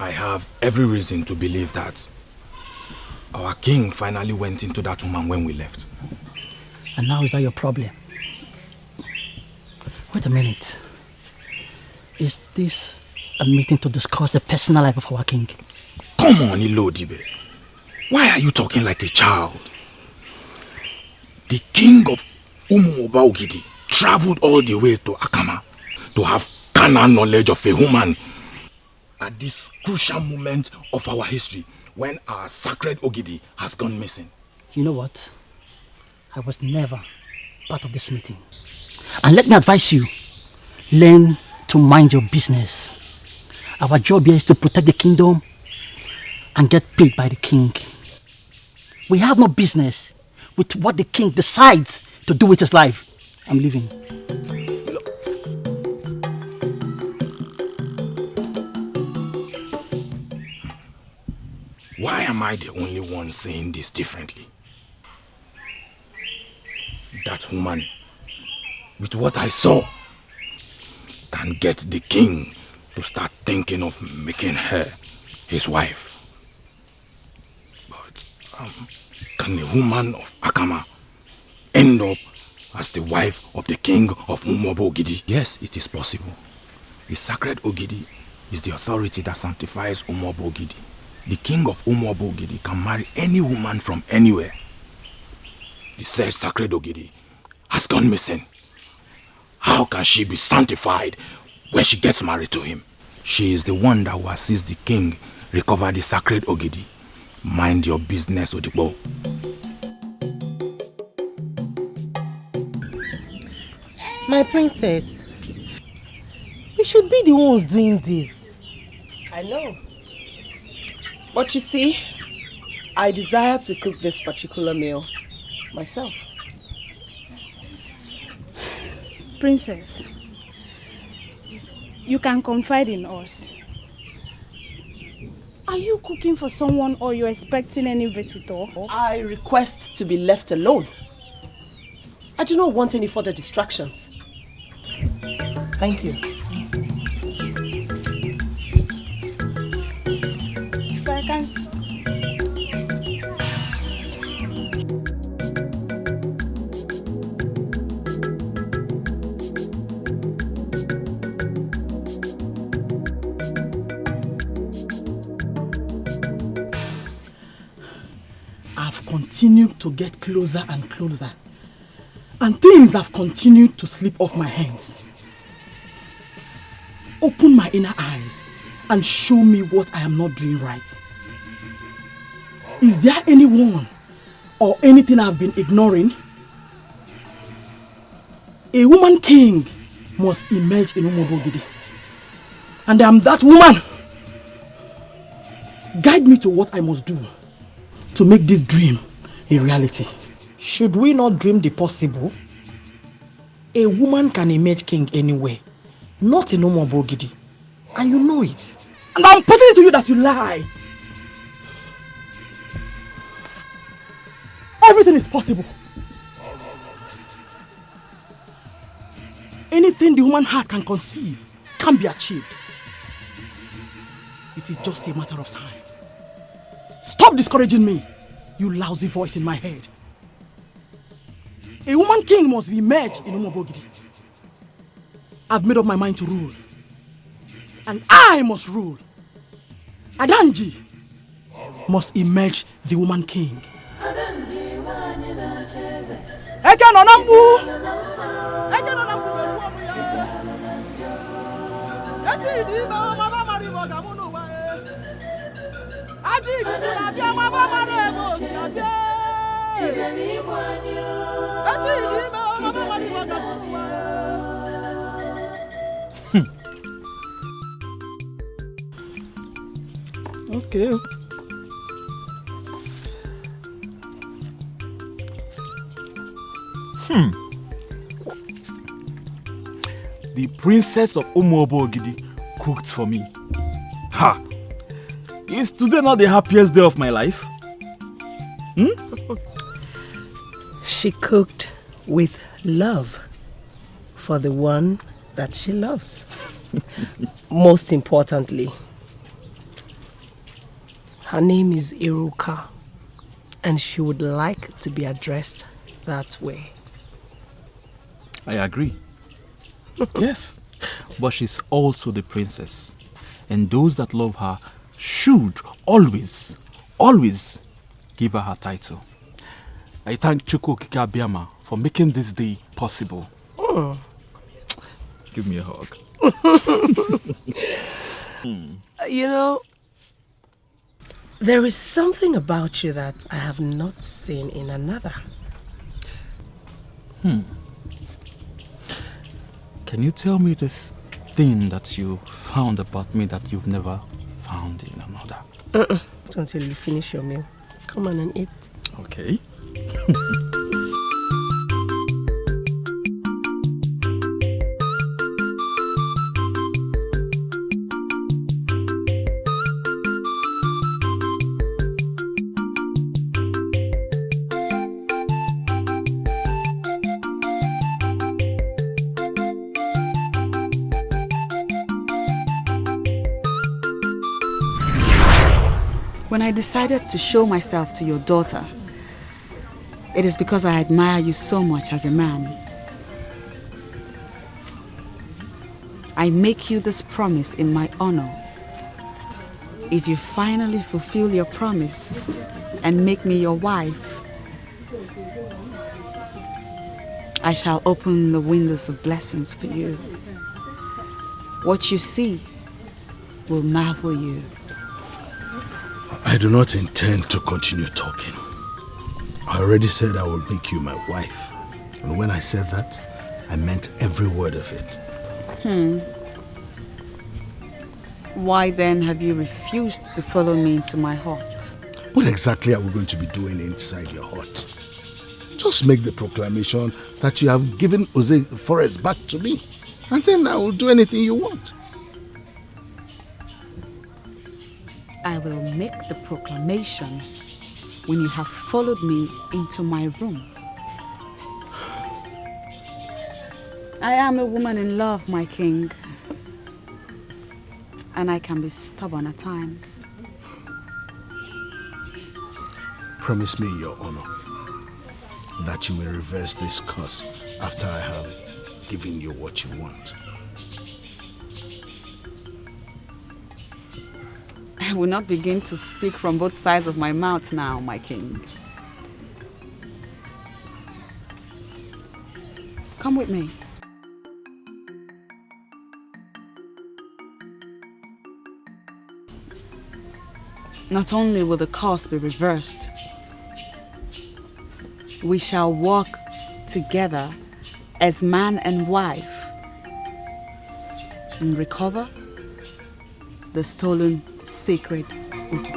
I have every reason to believe that our king finally went into that woman when we left. And now is that your problem? Wait a minute. Is this a meeting to discuss the personal life of our king? Come on, Ilodibe. Why are you talking like a child? The king of Umuoba traveled all the way to Akama to have carnal knowledge of a woman at this crucial moment of our history when our sacred Ogidi has gone missing. You know what? I was never part of this meeting. And let me advise you, learn to mind your business. Our job here is to protect the kingdom and get paid by the king. We have no business with what the king decides to do with his life. I'm leaving. Why am I the only one saying this differently? That woman, with what I saw, can get the king to start thinking of making her his wife. But can a woman of Akama end up as the wife of the king of Umuoba Ogidi? Yes, it is possible. The sacred Ogidi is the authority that sanctifies Umuoba Ogidi. The king of Umuoba Ogidi can marry any woman from anywhere. The said sacred Ogidi has gone missing. How can she be sanctified when she gets married to him? She is the one that will assist the king recover the sacred Ogidi. Mind your business, Odibo. My princess, we should be the ones doing this. I know. But you see, I desire to cook this particular meal myself. Princess, you can confide in us. Are you cooking for someone or you're expecting any visitor? I request to be left alone. I do not want any further distractions. Thank you. I've continued to get closer and closer, and things have continued to slip off my hands. Open my inner eyes and show me what I am not doing right. Is there anyone or anything I've been ignoring? A woman king must emerge in Umobogidi, and I am that woman. Guide me to what I must do to make this dream a reality. Should we not dream the possible? A woman can emerge king anywhere, not in Umobogidi, and you know it. And I'm putting it to you that you lie. Everything is possible. Anything the human heart can conceive can be achieved. It is just a matter of time. Stop discouraging me, you lousy voice in my head. A woman king must be merged in Umobogidi. I've made up my mind to rule. And I must rule. Adanji must emerge the woman king. Okay. The princess of Umobogidi cooked for me. Ha! Is today not the happiest day of my life? She cooked with love for the one that she loves. Most importantly, her name is Iruka, and she would like to be addressed that way. I agree. Yes, but she's also the princess, and those that love her should always give her title. I thank Chukwu Okike Abiama for making this day possible. Give me a hug. You know, there is something about you that I have not seen in another. Can you tell me this thing that you found about me that you've never found in another? Not until you finish your meal. Come on and eat. Okay. When I decided to show myself to your daughter, it is because I admire you so much as a man. I make you this promise in my honor. If you finally fulfill your promise and make me your wife, I shall open the windows of blessings for you. What you see will marvel you. I do not intend to continue talking. I already said I will make you my wife. And when I said that, I meant every word of it. Why then have you refused to follow me into my heart? What exactly are we going to be doing inside your hut? Just make the proclamation that you have given Ose Forest back to me, and then I will do anything you want. I will make the proclamation when you have followed me into my room. I am a woman in love, my king. And I can be stubborn at times. Promise me, Your Honor, that you will reverse this curse after I have given you what you want. I will not begin to speak from both sides of my mouth now, my king. Come with me. Not only will the curse be reversed, we shall walk together as man and wife and recover the stolen sacred Ugi.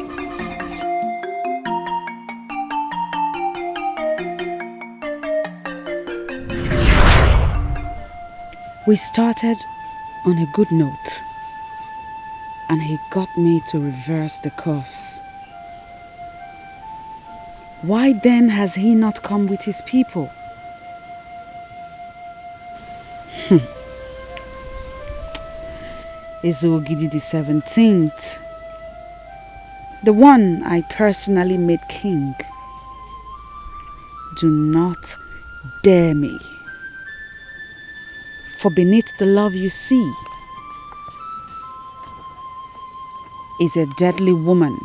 We started on a good note, and he got me to reverse the curse. Why then has he not come with his people? Ezogidi the 17th, the one I personally made king. Do not dare me. For beneath the love you see is a deadly woman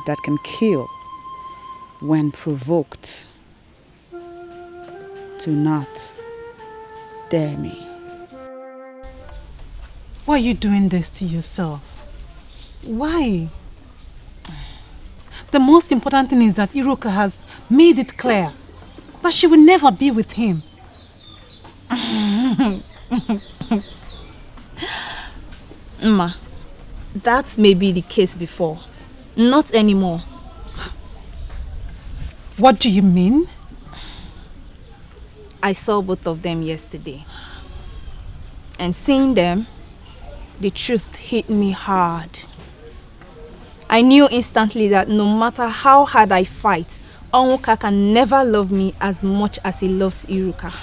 that can kill when provoked. Do not dare me. Why are you doing this to yourself? Why? The most important thing is that Iruka has made it clear that she will never be with him. Ma, that may be the case before. Not anymore. What do you mean? I saw both of them yesterday. And seeing them, the truth hit me hard. I knew instantly that no matter how hard I fight, Onwuka can never love me as much as he loves Iruka.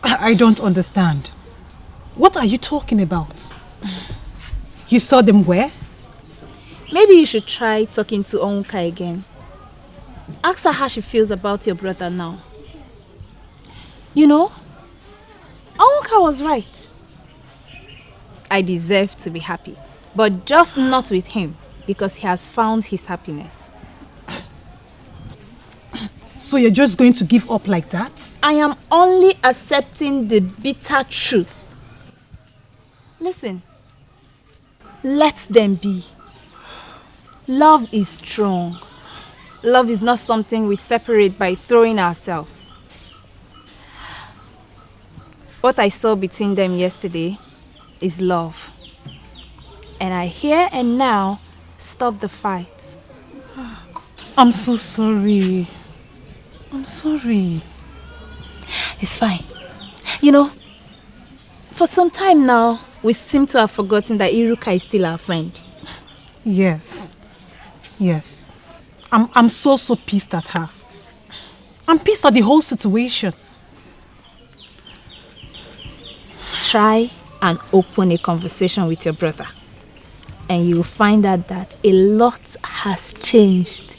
I don't understand. What are you talking about? You saw them where? Maybe you should try talking to Onwuka again. Ask her how she feels about your brother now. You know, Onwuka was right. I deserve to be happy, but just not with him because he has found his happiness. So you're just going to give up like that? I am only accepting the bitter truth. Listen, let them be. Love is strong. Love is not something we separate by throwing ourselves. What I saw between them yesterday is love. And I here and now stop the fight. I'm so sorry. I'm sorry. It's fine. You know, for some time now, we seem to have forgotten that Iruka is still our friend. Yes. Yes. I'm so pissed at her. I'm pissed at the whole situation. Try and open a conversation with your brother, and you will find out that a lot has changed.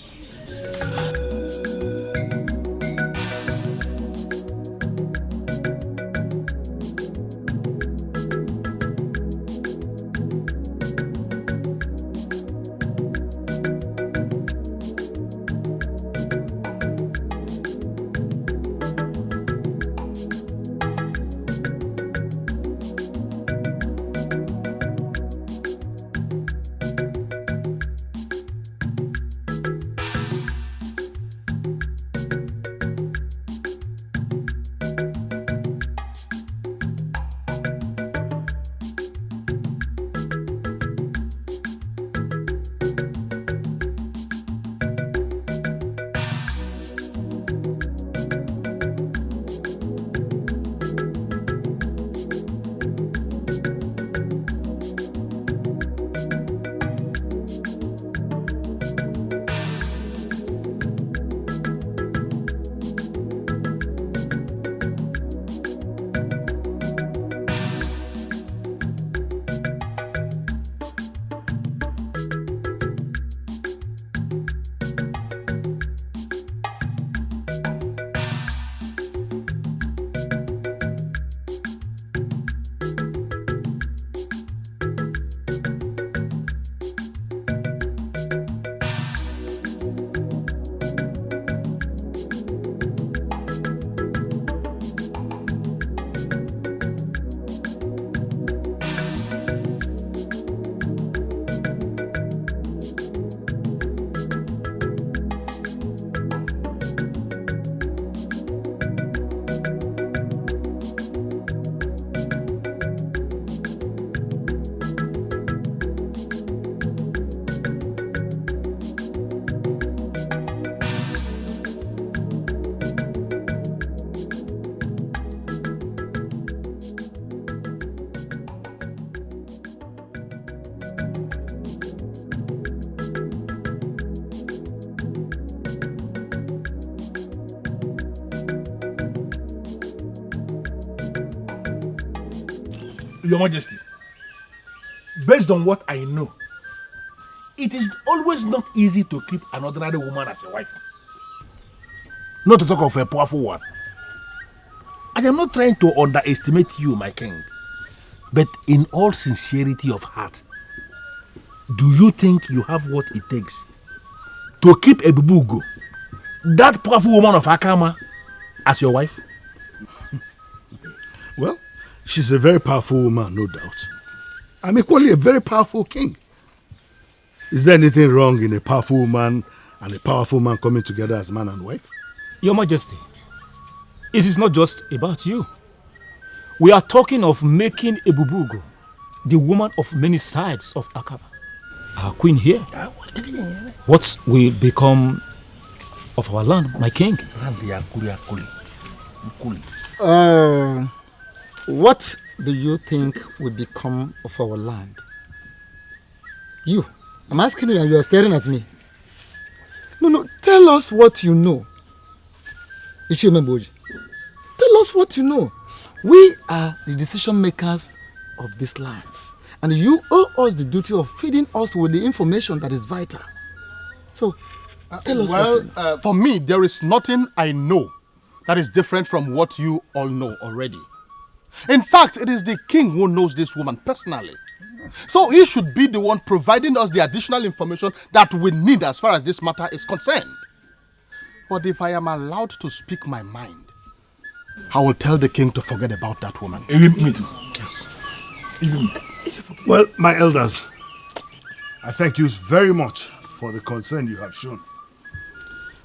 Your Majesty, based on what I know, it is always not easy to keep an ordinary woman as a wife. Not to talk of a powerful one. I am not trying to underestimate you, my king. But in all sincerity of heart, do you think you have what it takes to keep Ebube Ego, that powerful woman of Akama, as your wife? Well, she's a very powerful woman, no doubt. I'm equally a very powerful king. Is there anything wrong in a powerful woman and a powerful man coming together as man and wife? Your Majesty, it is not just about you. We are talking of making Ebube Ego the woman of many sides of Akaba. Our queen here. What will become of our land, my king? What do you think will become of our land? You. I'm asking you and you are staring at me. No, tell us what you know. Ichimemboji, tell us what you know. We are the decision makers of this land. And you owe us the duty of feeding us with the information that is vital. So, tell us what you know. For me, there is nothing I know that is different from what you all know already. In fact, it is the king who knows this woman personally. So he should be the one providing us the additional information that we need as far as this matter is concerned. But if I am allowed to speak my mind, I will tell the king to forget about that woman. Me too. Yes. Well, my elders, I thank you very much for the concern you have shown.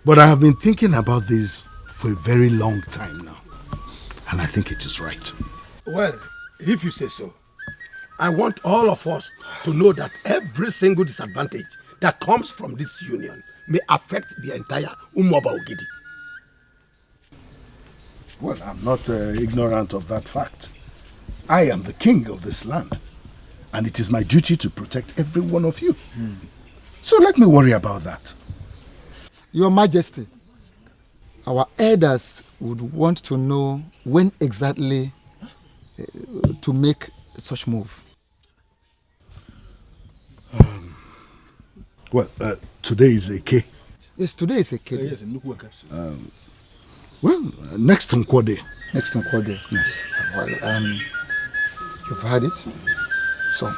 But I have been thinking about this for a very long time now. And I think it is right. Well, if you say so, I want all of us to know that every single disadvantage that comes from this union may affect the entire Umoba Ogidi. Well, I'm not ignorant of that fact. I am the king of this land, and it is my duty to protect every one of you. So let me worry about that. Your Majesty, our elders would want to know when exactly to make such move. Today is a K. Yes, today is a K. Yes, next Nkwode. Next Nkwode. Yes. Well, you've heard it. So.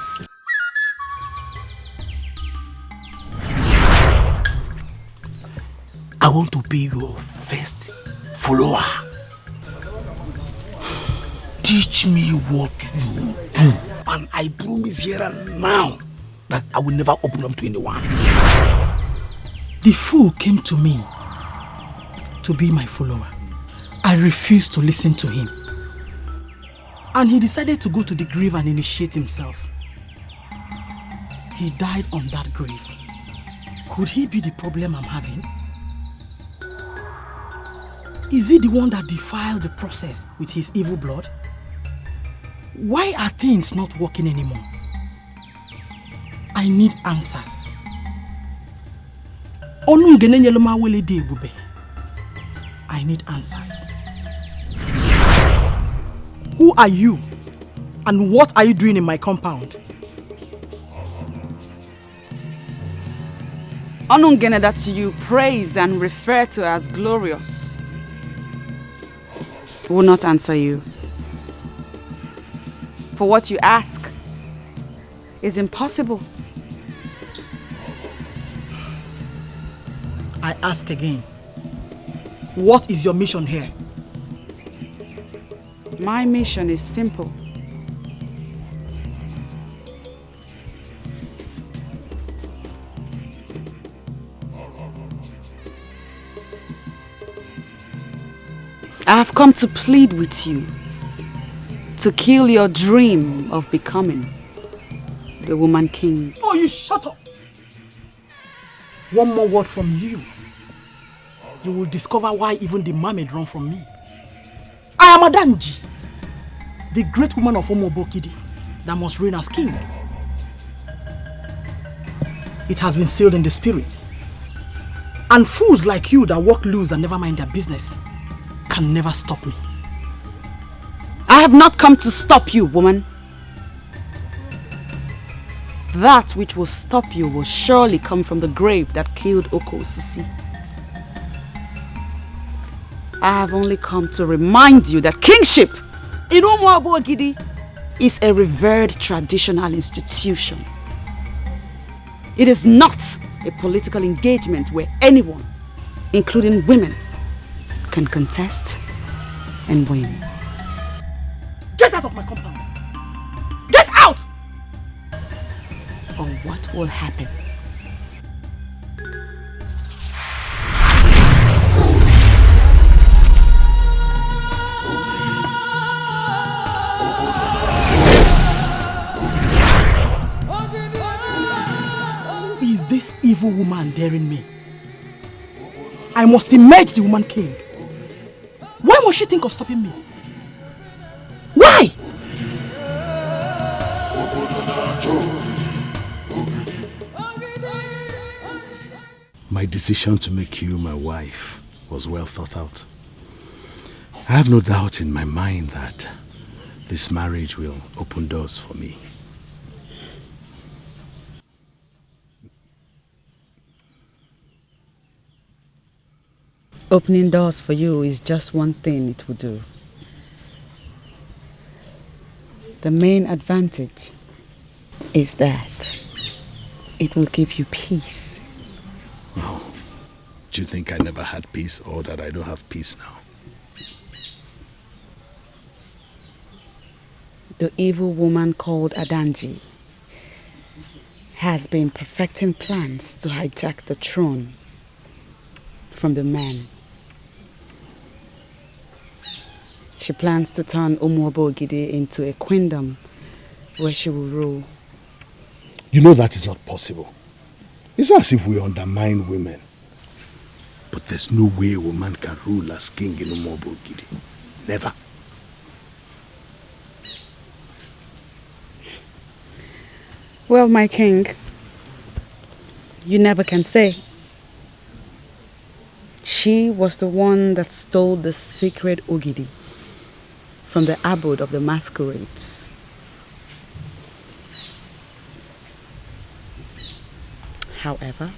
I want to be your first follower. Teach me what you do, and I promise here and now that I will never open up to anyone. The fool came to me to be my follower. I refused to listen to him. And he decided to go to the grave and initiate himself. He died on that grave. Could he be the problem I'm having? Is he the one that defiled the process with his evil blood? Why are things not working anymore? I need answers. I need answers. Who are you? And what are you doing in my compound? Onungene that you praise and refer to as glorious will not answer you. For what you ask is impossible. I ask again, what is your mission here? My mission is simple. I have come to plead with you to kill your dream of becoming the woman king. Oh, you shut up! One more word from you. You will discover why even the mermaid run from me. I am Adanji, the great woman of Omobokidi that must reign as king. It has been sealed in the spirit. And fools like you that walk loose and never mind their business can never stop me. I have not come to stop you, woman. That which will stop you will surely come from the grave that killed Oko Osisi. I have only come to remind you that kingship in Umuabu Ogidi is a revered traditional institution. It is not a political engagement where anyone, including women, can contest and win. Get out of my compound! Get out! Or what will happen? Who is this evil woman daring me? I must emerge the woman king. Why must she think of stopping me? Why? My decision to make you my wife was well thought out. I have no doubt in my mind that this marriage will open doors for me. Opening doors for you is just one thing it will do. The main advantage is that it will give you peace. Oh, do you think I never had peace or that I don't have peace now? The evil woman called Adanji has been perfecting plans to hijack the throne from the men. She plans to turn Umuabu Ogidi into a queendom where she will rule. You know that is not possible. It's not as if we undermine women. But there's no way a woman can rule as king in Umuabu Ogidi. Never. Well, my king, you never can say. She was the one that stole the secret Ogidi from the abode of the masquerades. However,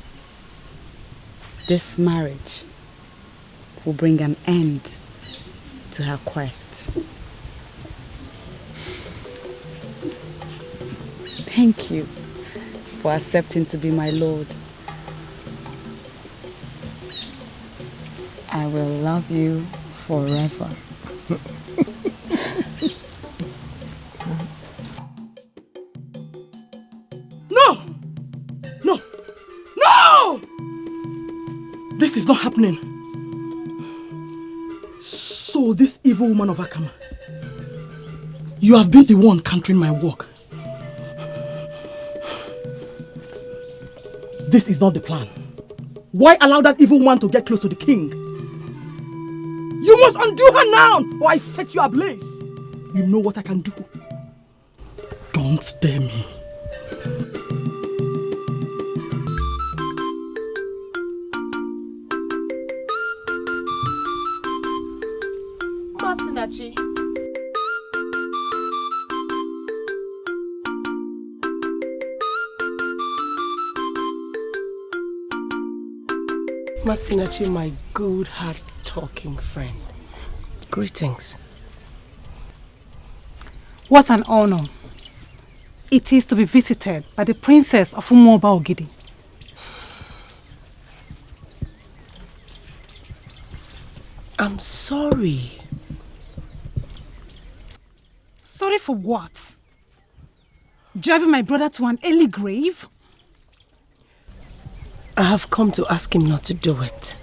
this marriage will bring an end to her quest. Thank you for accepting to be my lord. I will love you forever. No! No! No! This is not happening. So this evil woman of Akama, you have been the one countering my work. This is not the plan. Why allow that evil woman to get close to the king? You must undo her now, or I set you ablaze. You know what I can do. Don't stare me. Masinachi. Masinachi, my good heart-talking friend. Greetings. What an honor it is to be visited by the Princess of Umuabu Ogidi. I'm sorry. Sorry for what? Driving my brother to an early grave? I have come to ask him not to do it.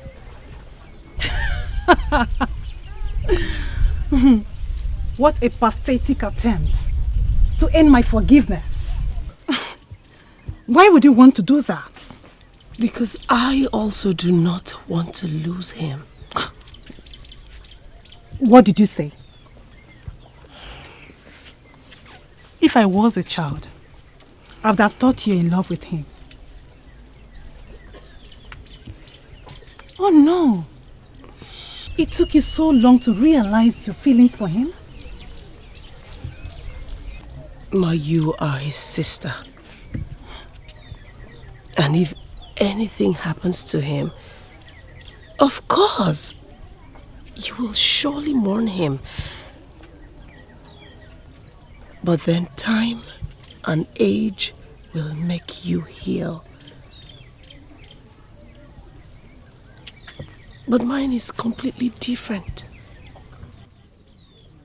What a pathetic attempt to earn my forgiveness. Why would you want to do that? Because I also do not want to lose him. What did you say? If I was a child, I would have thought you're in love with him. Oh no! It took you so long to realize your feelings for him? Ma, you are his sister. And if anything happens to him, of course, you will surely mourn him. But then time and age will make you heal. But mine is completely different.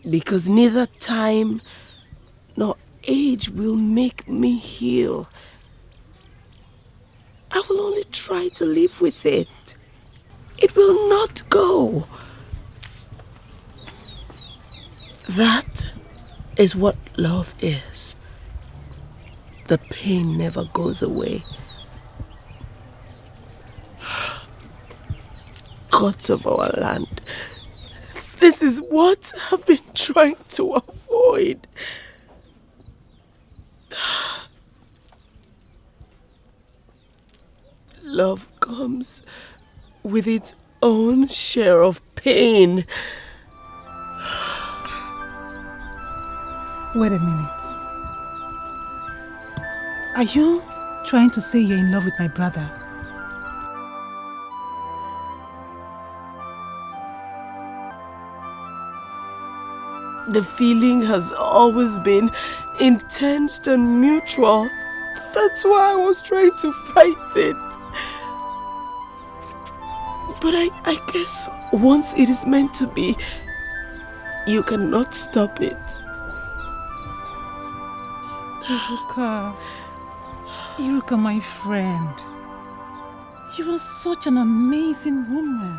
Because neither time nor age will make me heal. I will only try to live with it. It will not go. That is what love is. The pain never goes away. Gods of our land, this is what I've been trying to avoid. Love comes with its own share of pain. Wait a minute. Are you trying to say you're in love with my brother? The feeling has always been intense and mutual. That's why I was trying to fight it. But I guess once it is meant to be, you cannot stop it. Iruka, my friend. You are such an amazing woman.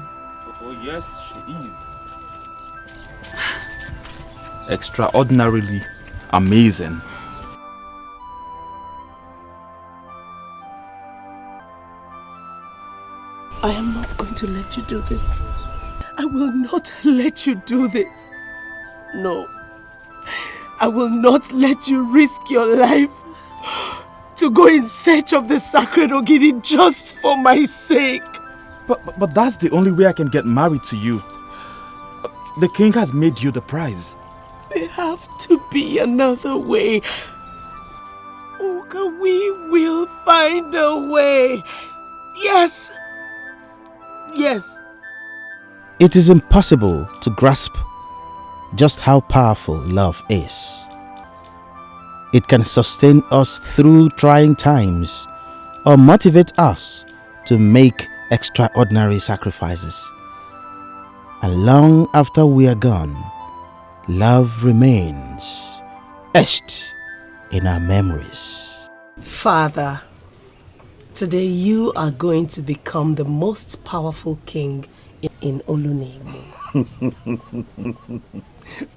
Oh yes, she is. Extraordinarily amazing. I am not going to let you do this. I will not let you do this. No. I will not let you risk your life to go in search of the sacred Ogidi just for my sake. But that's the only way I can get married to you. The king has made you the prize. There have to be another way. Oka, we will find a way. Yes. Yes. It is impossible to grasp just how powerful love is. It can sustain us through trying times or motivate us to make extraordinary sacrifices. And long after we are gone, love remains etched in our memories. Father, today you are going to become the most powerful king in Olunigbo.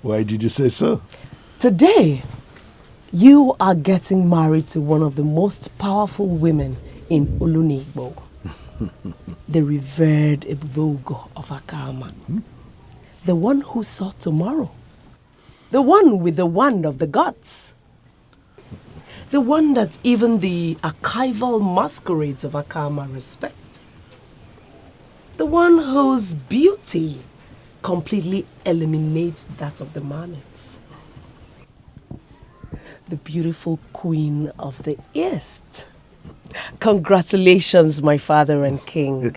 Why did you say so? Today, you are getting married to one of the most powerful women in Olunigbo. The revered Ebube Ego of Akama. The one who saw tomorrow. The one with the wand of the gods. The one that even the archival masquerades of Akama respect. The one whose beauty completely eliminates that of the Mamets. The beautiful queen of the East. Congratulations, my father and king.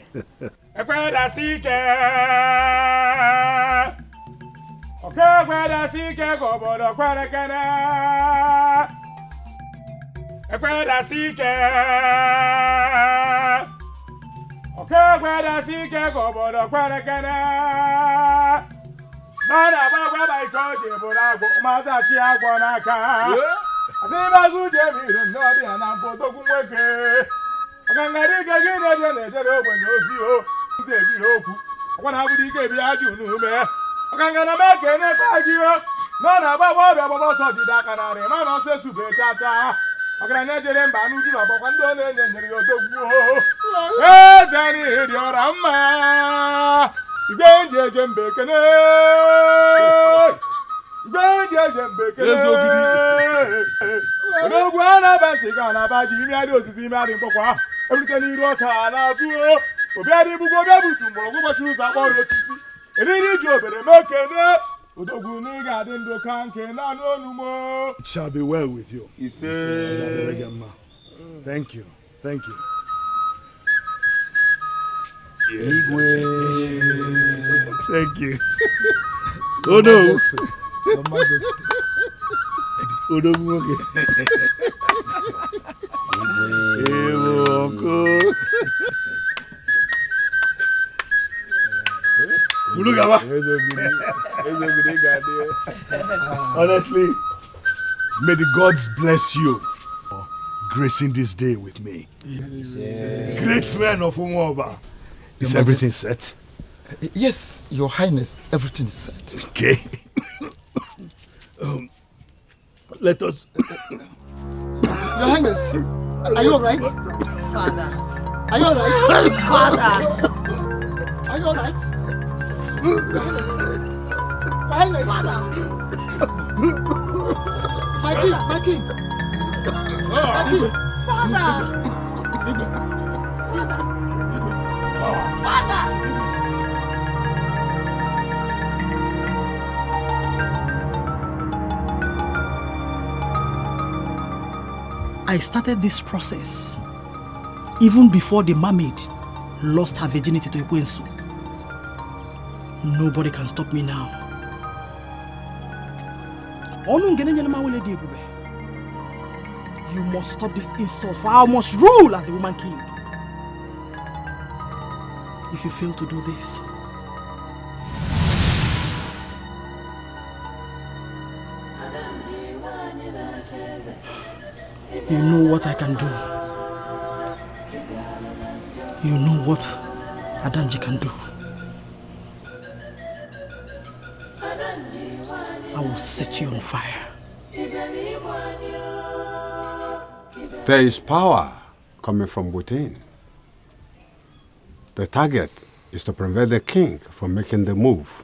It shall be well with you. Thank you. Thank you. Thank you. Oh no. Your Majesty. Oh no. Uncle. Honestly, may the gods bless you for gracing this day with me. Yes. Great man of Umoba. Is everything set? Yes, Your Highness, everything is set. Okay. Let us... Your Highness, are you alright? Father. Are you alright? Father. Are you alright? Your Highness. Your Highness. Father. My king, my king. My king. Father. Father. I started this process even before the mermaid lost her virginity to UGEZU. Nobody can stop me now. You must stop this insult, for I must rule as the woman king. If you fail to do this, you know what I can do. You know what Adanji can do. I will set you on fire. There is power coming from within. The target is to prevent the king from making the move.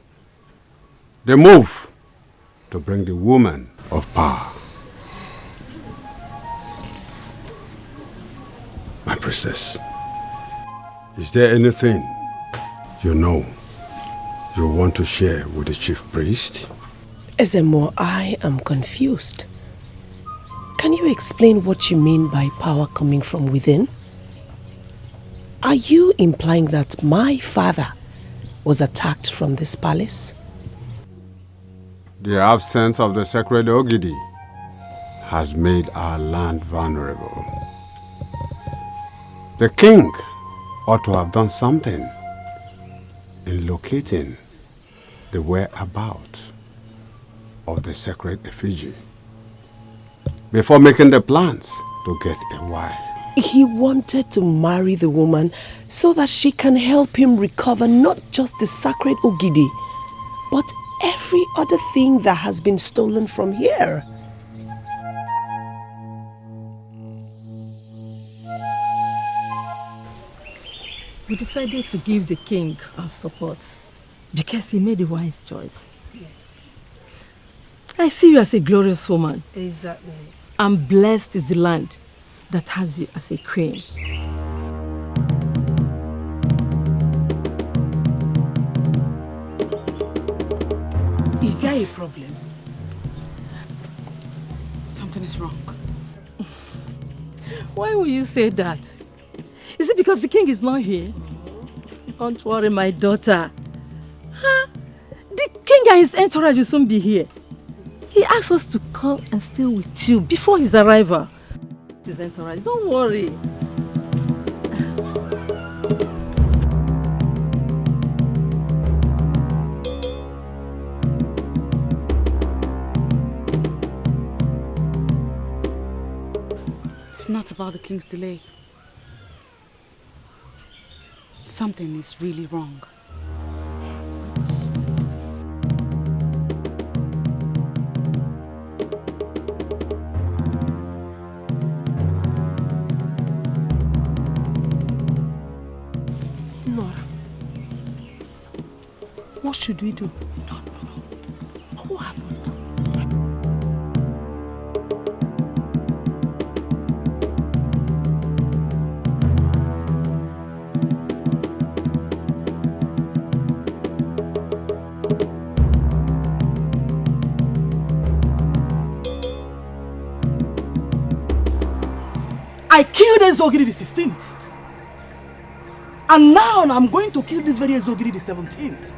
The move to bring the woman of power. My priestess, is there anything you know you want to share with the chief priest? Ezemo, I am confused. Can you explain what you mean by power coming from within? Are you implying that my father was attacked from this palace? The absence of the sacred Ogidi has made our land vulnerable. The king ought to have done something in locating the whereabouts of the sacred effigy before making the plans to get a wife. He wanted to marry the woman so that she can help him recover not just the sacred Ogidi, but every other thing that has been stolen from here. We decided to give the king our support because he made a wise choice. Yes. I see you as a glorious woman. Exactly. And blessed is the land that has you as a queen. Is there a problem? Something is wrong. Why will you say that? Is it because the king is not here? Don't worry, my daughter. Huh? The king and his entourage will soon be here. He asked us to come and stay with you before his arrival. His entourage, don't worry. It's not about the king's delay. Something is really wrong. Nora, what should we do? No. What happened? I killed Ogidi the 16th. And now I'm going to kill this very Ezogidi the 17th.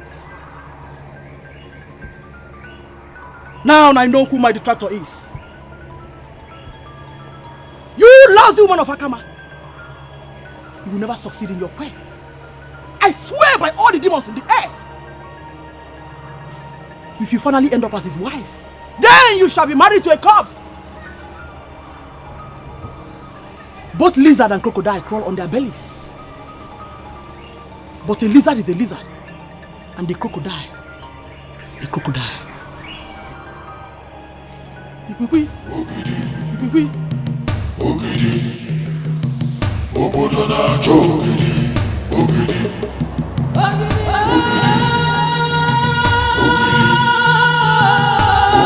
Now I know who my detractor is. You lousy woman of Akama. You will never succeed in your quest. I swear by all the demons in the air. If you finally end up as his wife, then you shall be married to a corpse. Both lizard and crocodile crawl on their bellies. But a lizard is a lizard, and the crocodile, a crocodile. Ibibwi. Ibibwi. Ogidi. Obodo na-achọ ogidi. Ogidi. Ogidi. Ogidi.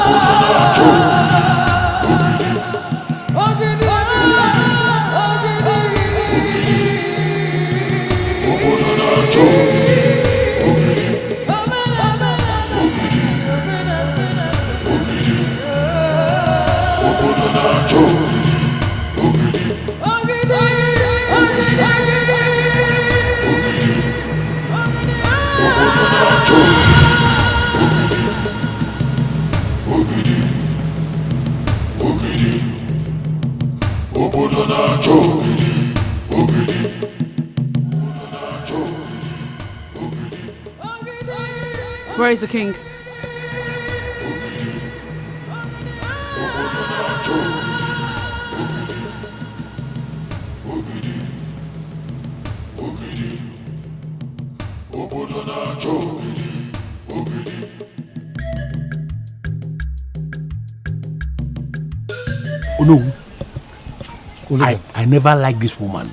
Obodo na-achọ ogidi. Ogidi. Ogidi. Obodo na-achọ ogidi. Where is the king? Oh no. I never liked this woman.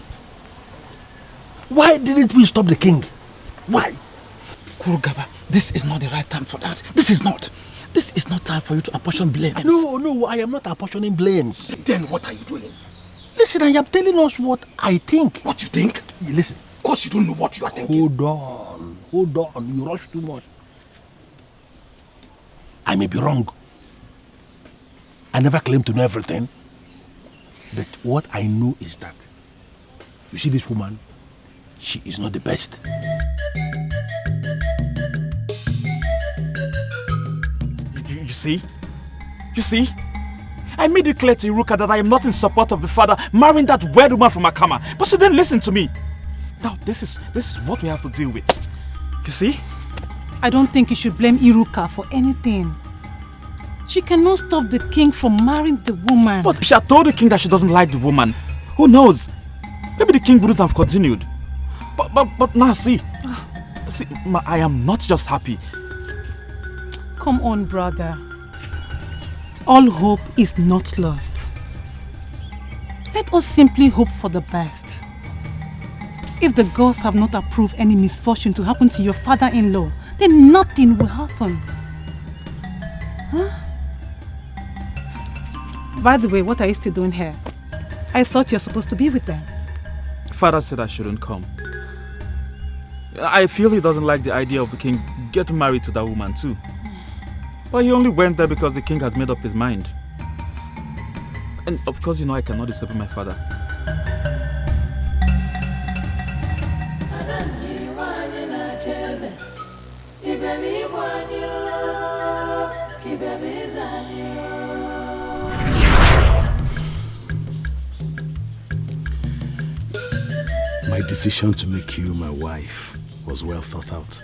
Why didn't we stop the king? Why? Kurugaba, this is not the right time for that. This is not time for you to apportion blames. No, I am not apportioning blames. Then what are you doing? Listen, I am telling us what I think. What you think? Yeah, listen. Of course you don't know what you are thinking. Hold on. You rush too much. I may be wrong. I never claim to know everything. But what I know is that, you see this woman, she is not the best. You see? I made it clear to Iruka that I am not in support of the father marrying that weird woman from Akama, but she didn't listen to me. Now, this is what we have to deal with. You see? I don't think you should blame Iruka for anything. She cannot stop the king from marrying the woman. But she had told the king that she doesn't like the woman. Who knows? Maybe the king wouldn't have continued. But now see, I am not just happy. Come on, brother. All hope is not lost. Let us simply hope for the best. If the gods have not approved any misfortune to happen to your father-in-law, then nothing will happen. Huh? By the way, what are you still doing here? I thought you're supposed to be with them. Father said I shouldn't come. I feel he doesn't like the idea of the king getting married to that woman too. But he only went there because the king has made up his mind. And of course, I cannot disobey my father. My decision to make you my wife was well thought out.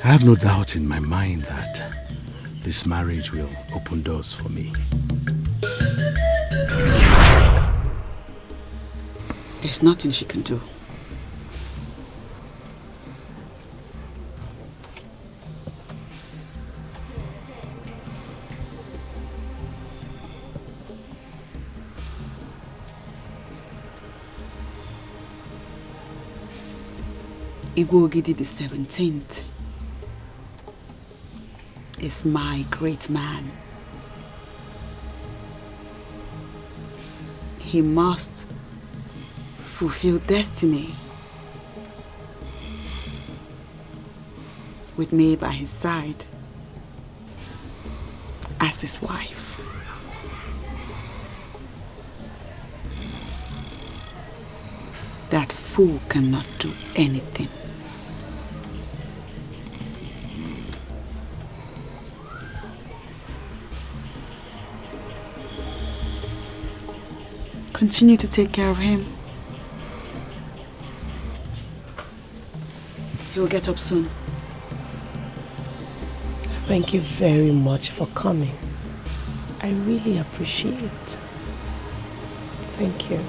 I have no doubt in my mind that this marriage will open doors for me. There's nothing she can do. Igwogidi the 17th is my great man. He must fulfill destiny with me by his side as his wife. That fool cannot do anything. Continue to take care of him. He will get up soon. Thank you very much for coming. I really appreciate it. Thank you.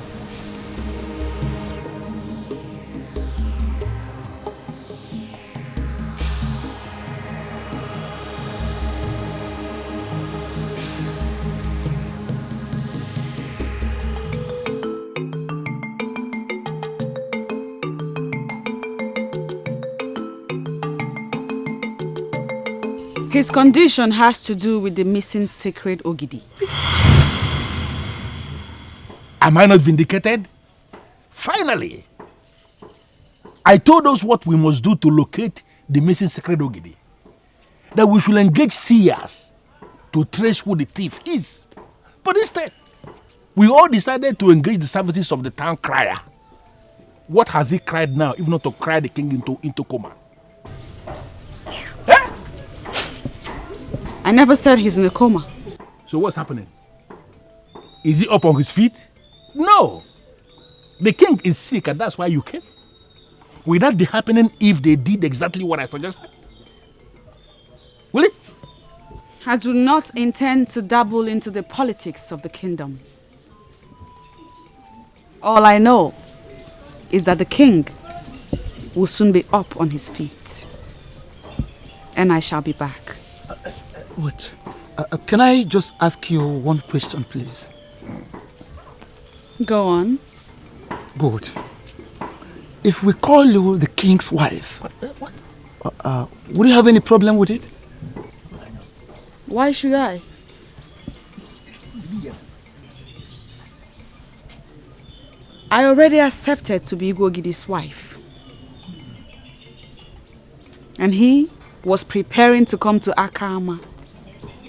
His condition has to do with the missing sacred Ogidi. Am I not vindicated? Finally! I told us what we must do to locate the missing sacred Ogidi. That we should engage seers to trace who the thief is. But instead, we all decided to engage the services of the town crier. What has he cried now, if not to cry the king into coma? I never said he's in a coma. So what's happening? Is he up on his feet? No. The king is sick and that's why you came. Will that be happening if they did exactly what I suggested? Will it? I do not intend to dabble into the politics of the kingdom. All I know is that the king will soon be up on his feet. And I shall be back. Wait. Can I just ask you one question, please? Go on. Good. If we call you the king's wife, would you have any problem with it? Why should I? I already accepted to be Igwogidi's wife. And he was preparing to come to Akama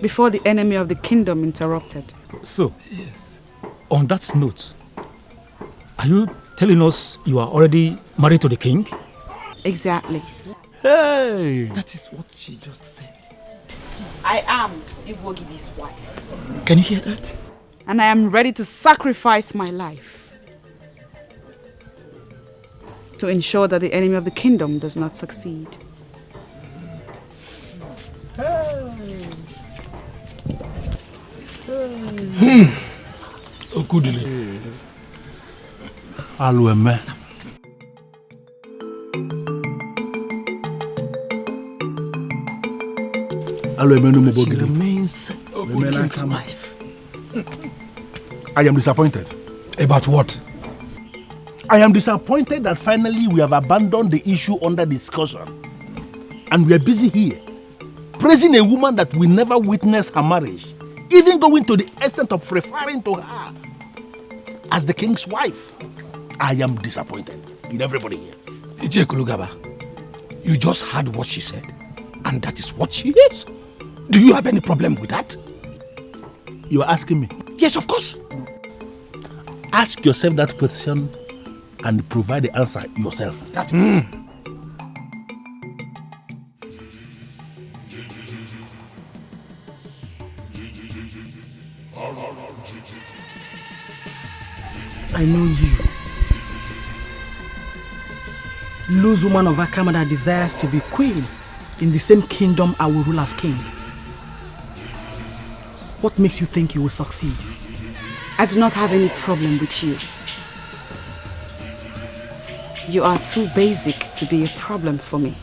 before the enemy of the kingdom interrupted. So, yes. On that note, are you telling us you are already married to the king? Exactly. Hey! That is what she just said. I am Igwogidi's wife. Can you hear that? And I am ready to sacrifice my life to ensure that the enemy of the kingdom does not succeed. Okudili. Alueme. Alueme no She remains the king's wife. I am disappointed. About what? I am disappointed that finally we have abandoned the issue under discussion. And we are busy here, praising a woman that we never witnessed her marriage, even going to the extent of referring to her as the king's wife. I am disappointed in everybody here. Ije Kulugaba, you just heard what she said, and that is what she is. Do you have any problem with that? You are asking me? Yes, of course. Ask yourself that question and provide the answer yourself. That's I know you. Loose woman of Akama that desires to be queen in the same kingdom I will rule as king. What makes you think you will succeed? I do not have any problem with you. You are too basic to be a problem for me.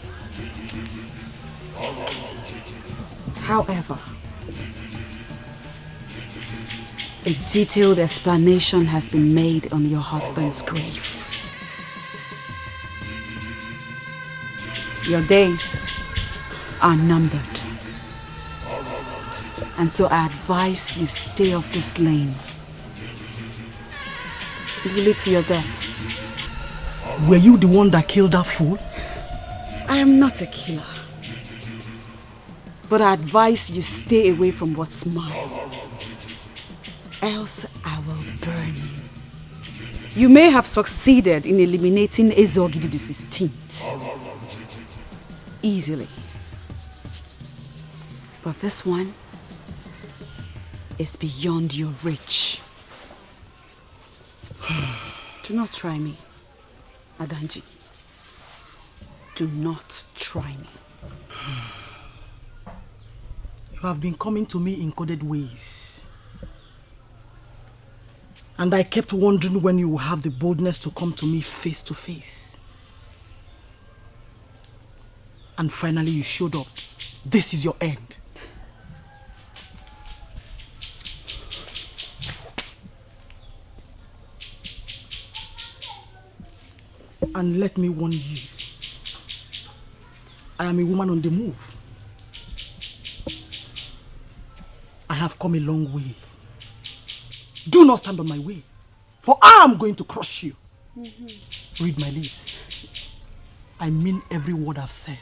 However, a detailed explanation has been made on your husband's grave. Your days are numbered. And so I advise you stay off this lane. It will lead to your death. Were you the one that killed that fool? I am not a killer. But I advise you stay away from what's mine. Else I will burn you. You may have succeeded in eliminating Ezogidi the 16th. Easily. But this one is beyond your reach. Do not try me, Adanji. Do not try me. You have been coming to me in coded ways. And I kept wondering when you will have the boldness to come to me face to face. And finally you showed up. This is your end. And let me warn you, I am a woman on the move. I have come a long way. Do not stand on my way, for I am going to crush you. Read my lips. I mean every word I've said.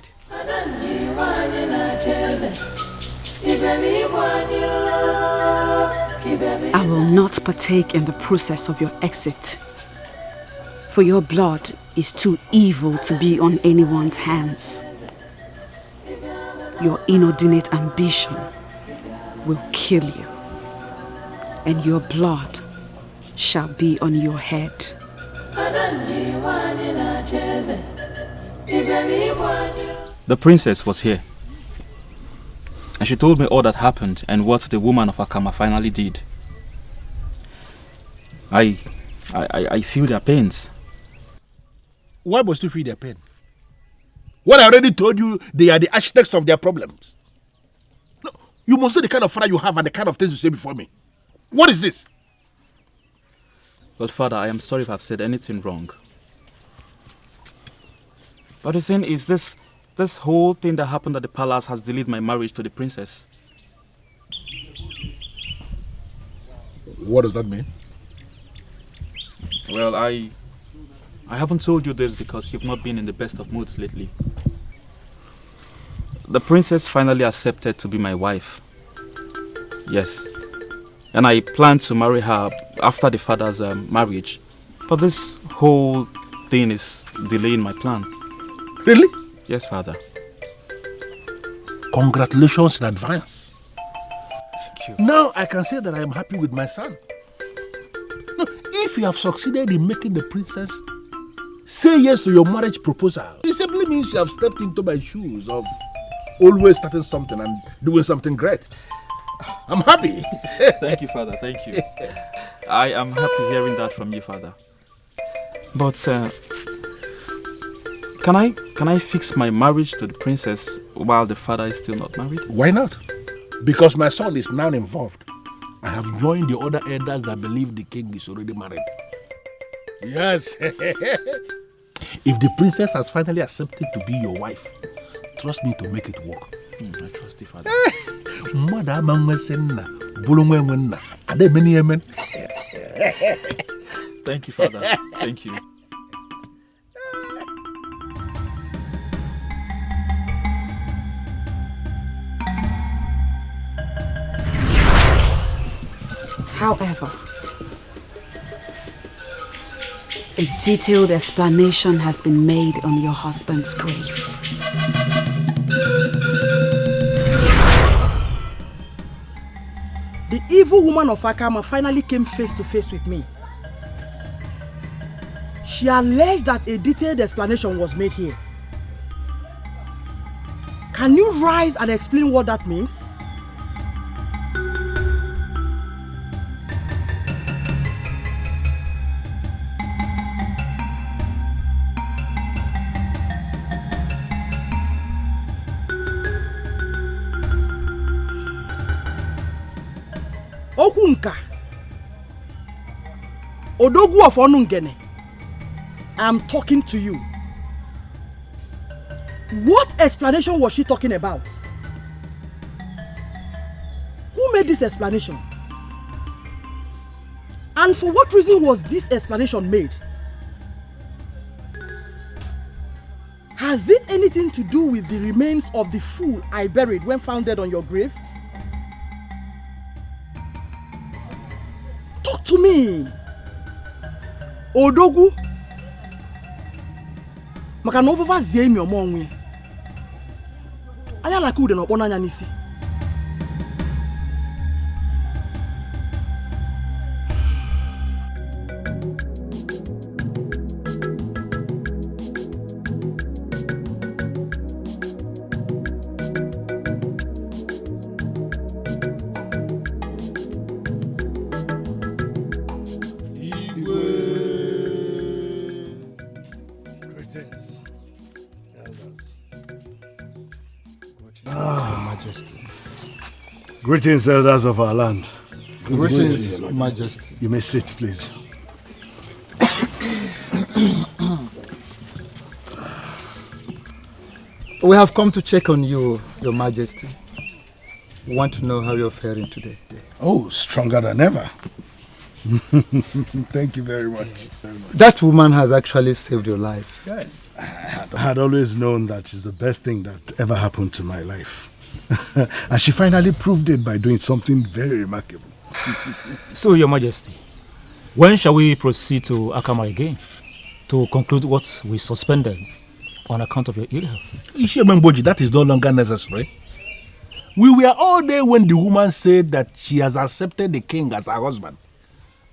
I will not partake in the process of your exit, for your blood is too evil to be on anyone's hands. Your inordinate ambition will kill you, and your blood shall be on your head. The princess was here, and she told me all that happened and what the woman of Akama finally did. I feel their pains. Why must you feel their pain? What I already told you, they are the architects of their problems. No, you must know the kind of father you have and the kind of things you say before me. What is this? But Father, I am sorry if I've said anything wrong. But the thing is, this whole thing that happened at the palace has delayed my marriage to the princess. What does that mean? Well, I haven't told you this because you've not been in the best of moods lately. The princess finally accepted to be my wife. Yes. And I plan to marry her after the father's marriage. But this whole thing is delaying my plan. Really? Yes, Father. Congratulations in advance. Thank you. Now I can say that I am happy with my son. No, if you have succeeded in making the princess say yes to your marriage proposal, it simply means you have stepped into my shoes of always starting something and doing something great. I'm happy. Thank you, Father. Thank you. I am happy hearing that from you, Father. But can I fix my marriage to the princess while the father is still not married? Why not? Because my son is now involved. I have joined the other elders that believe the king is already married. Yes. If the princess has finally accepted to be your wife, trust me to make it work. I trust you, Father. Thank you, Father. Thank you. However, a detailed explanation has been made on your husband's grave. The evil woman of Akama finally came face to face with me. She alleged that a detailed explanation was made here. Can you rise and explain what that means? Okunka Odogu of Onungene, I'm talking to you. What explanation was she talking about? Who made this explanation? And for what reason was this explanation made? Has it anything to do with the remains of the fool I buried when found dead on your grave? Talk to me. Odogwu. Maka na ovova zie imi omo onwe. Anya la ka ude na okpona anya n'isi. Greetings, elders of our land. Greetings, Majesty. You may sit, please. We have come to check on you, Your Majesty. We want to know how you're faring today. Oh, stronger than ever. Thank you very much. That woman has actually saved your life. Yes. I had always known that is the best thing that ever happened to my life. And she finally proved it by doing something very remarkable. So, Your Majesty, when shall we proceed to Akama again to conclude what we suspended on account of your ill health? Ishememboji, that is no longer necessary. We were all there when the woman said that she has accepted the king as her husband.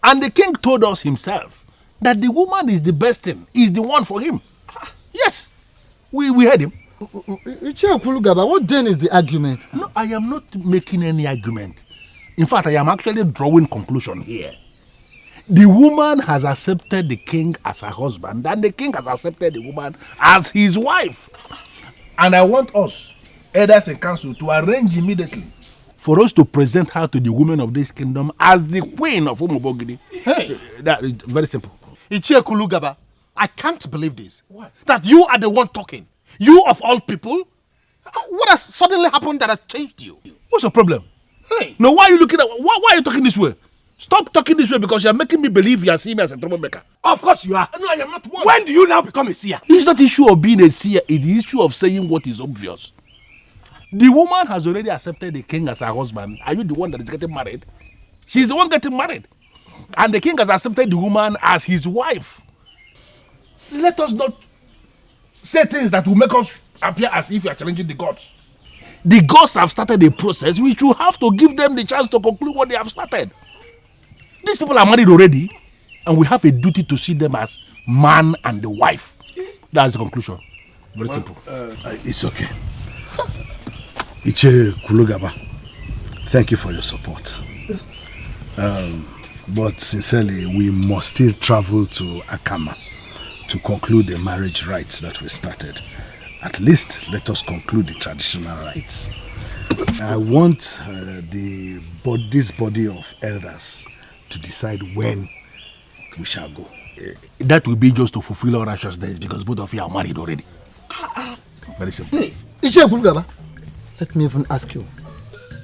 And the king told us himself that the woman is the best thing, is the one for him. Yes, we heard him. What then is the argument? No, I am not making any argument. In fact, I am actually drawing conclusion here. The woman has accepted the king as her husband, and the king has accepted the woman as his wife. And I want us, elders and council, to arrange immediately for us to present her to the women of this kingdom as the queen of Umobogidi. Hey, that is very simple. Ichie Kulugaba, I can't believe this. What? That you are the one talking. You of all people? What has suddenly happened that has changed you? What's your problem? Hey. No, why are you looking at... Why are you talking this way? Stop talking this way because you are making me believe you are seeing me as a troublemaker. Of course you are. No, I am not one. When do you now become a seer? It's not the issue of being a seer. It's the issue of saying what is obvious. The woman has already accepted the king as her husband. Are you the one that is getting married? She's the one getting married. And the king has accepted the woman as his wife. Let us not say things that will make us appear as if we are challenging the gods. The gods have started a process which will have to give them the chance to conclude what they have started. These people are married already, and we have a duty to see them as man and the wife. That's the conclusion. Very simple. It's okay. Iche Kulugaba, thank you for your support. But sincerely, we must still travel to Akama to conclude the marriage rites that we started. At least let us conclude the traditional rites. I want this body of elders to decide when we shall go. That will be just to fulfill our righteous days because both of you are married already. Very simple. Hey, Ichie Kulugaba, let me even ask you.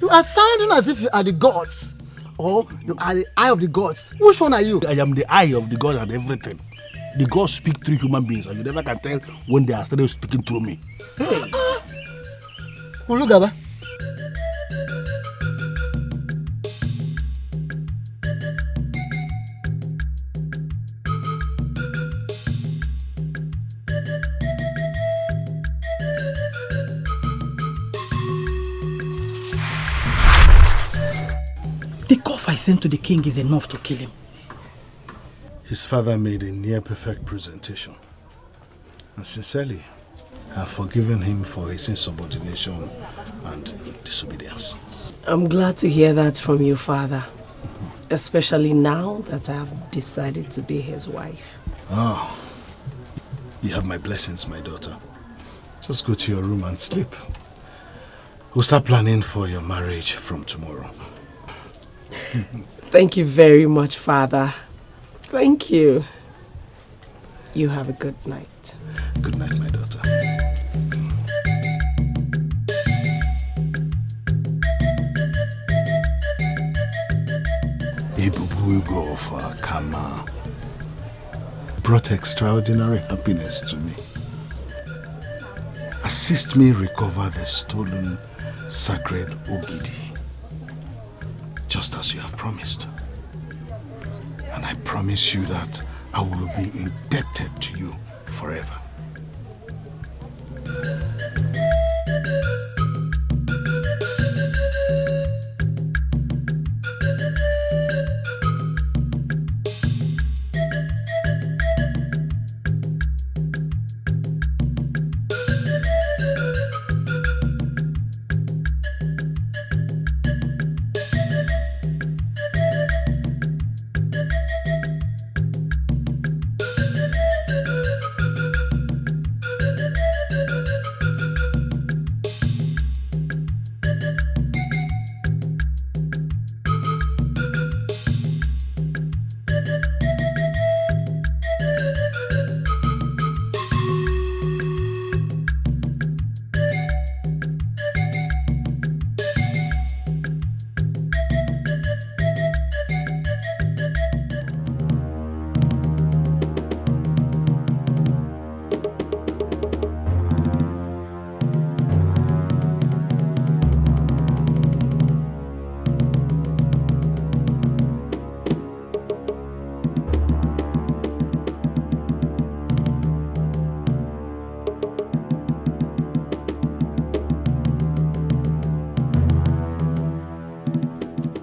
You are sounding as if you are the gods. Or you are the eye of the gods. Which one are you? I am the eye of the gods and everything. The gods speak through human beings, and you never can tell when they are started speaking through me. Hey. Kulugaba. The cough I sent to the king is enough to kill him. His father made a near-perfect presentation. And sincerely, I have forgiven him for his insubordination and disobedience. I'm glad to hear that from you, Father. Especially now that I have decided to be his wife. Oh, you have my blessings, my daughter. Just go to your room and sleep. We'll start planning for your marriage from tomorrow. Thank you very much, Father. Thank you. You have a good night. Good night, my daughter. Ebube Ego of Akama brought extraordinary happiness to me. Assist me recover the stolen sacred Ogidi, just as you have promised. And I promise you that I will be indebted to you forever.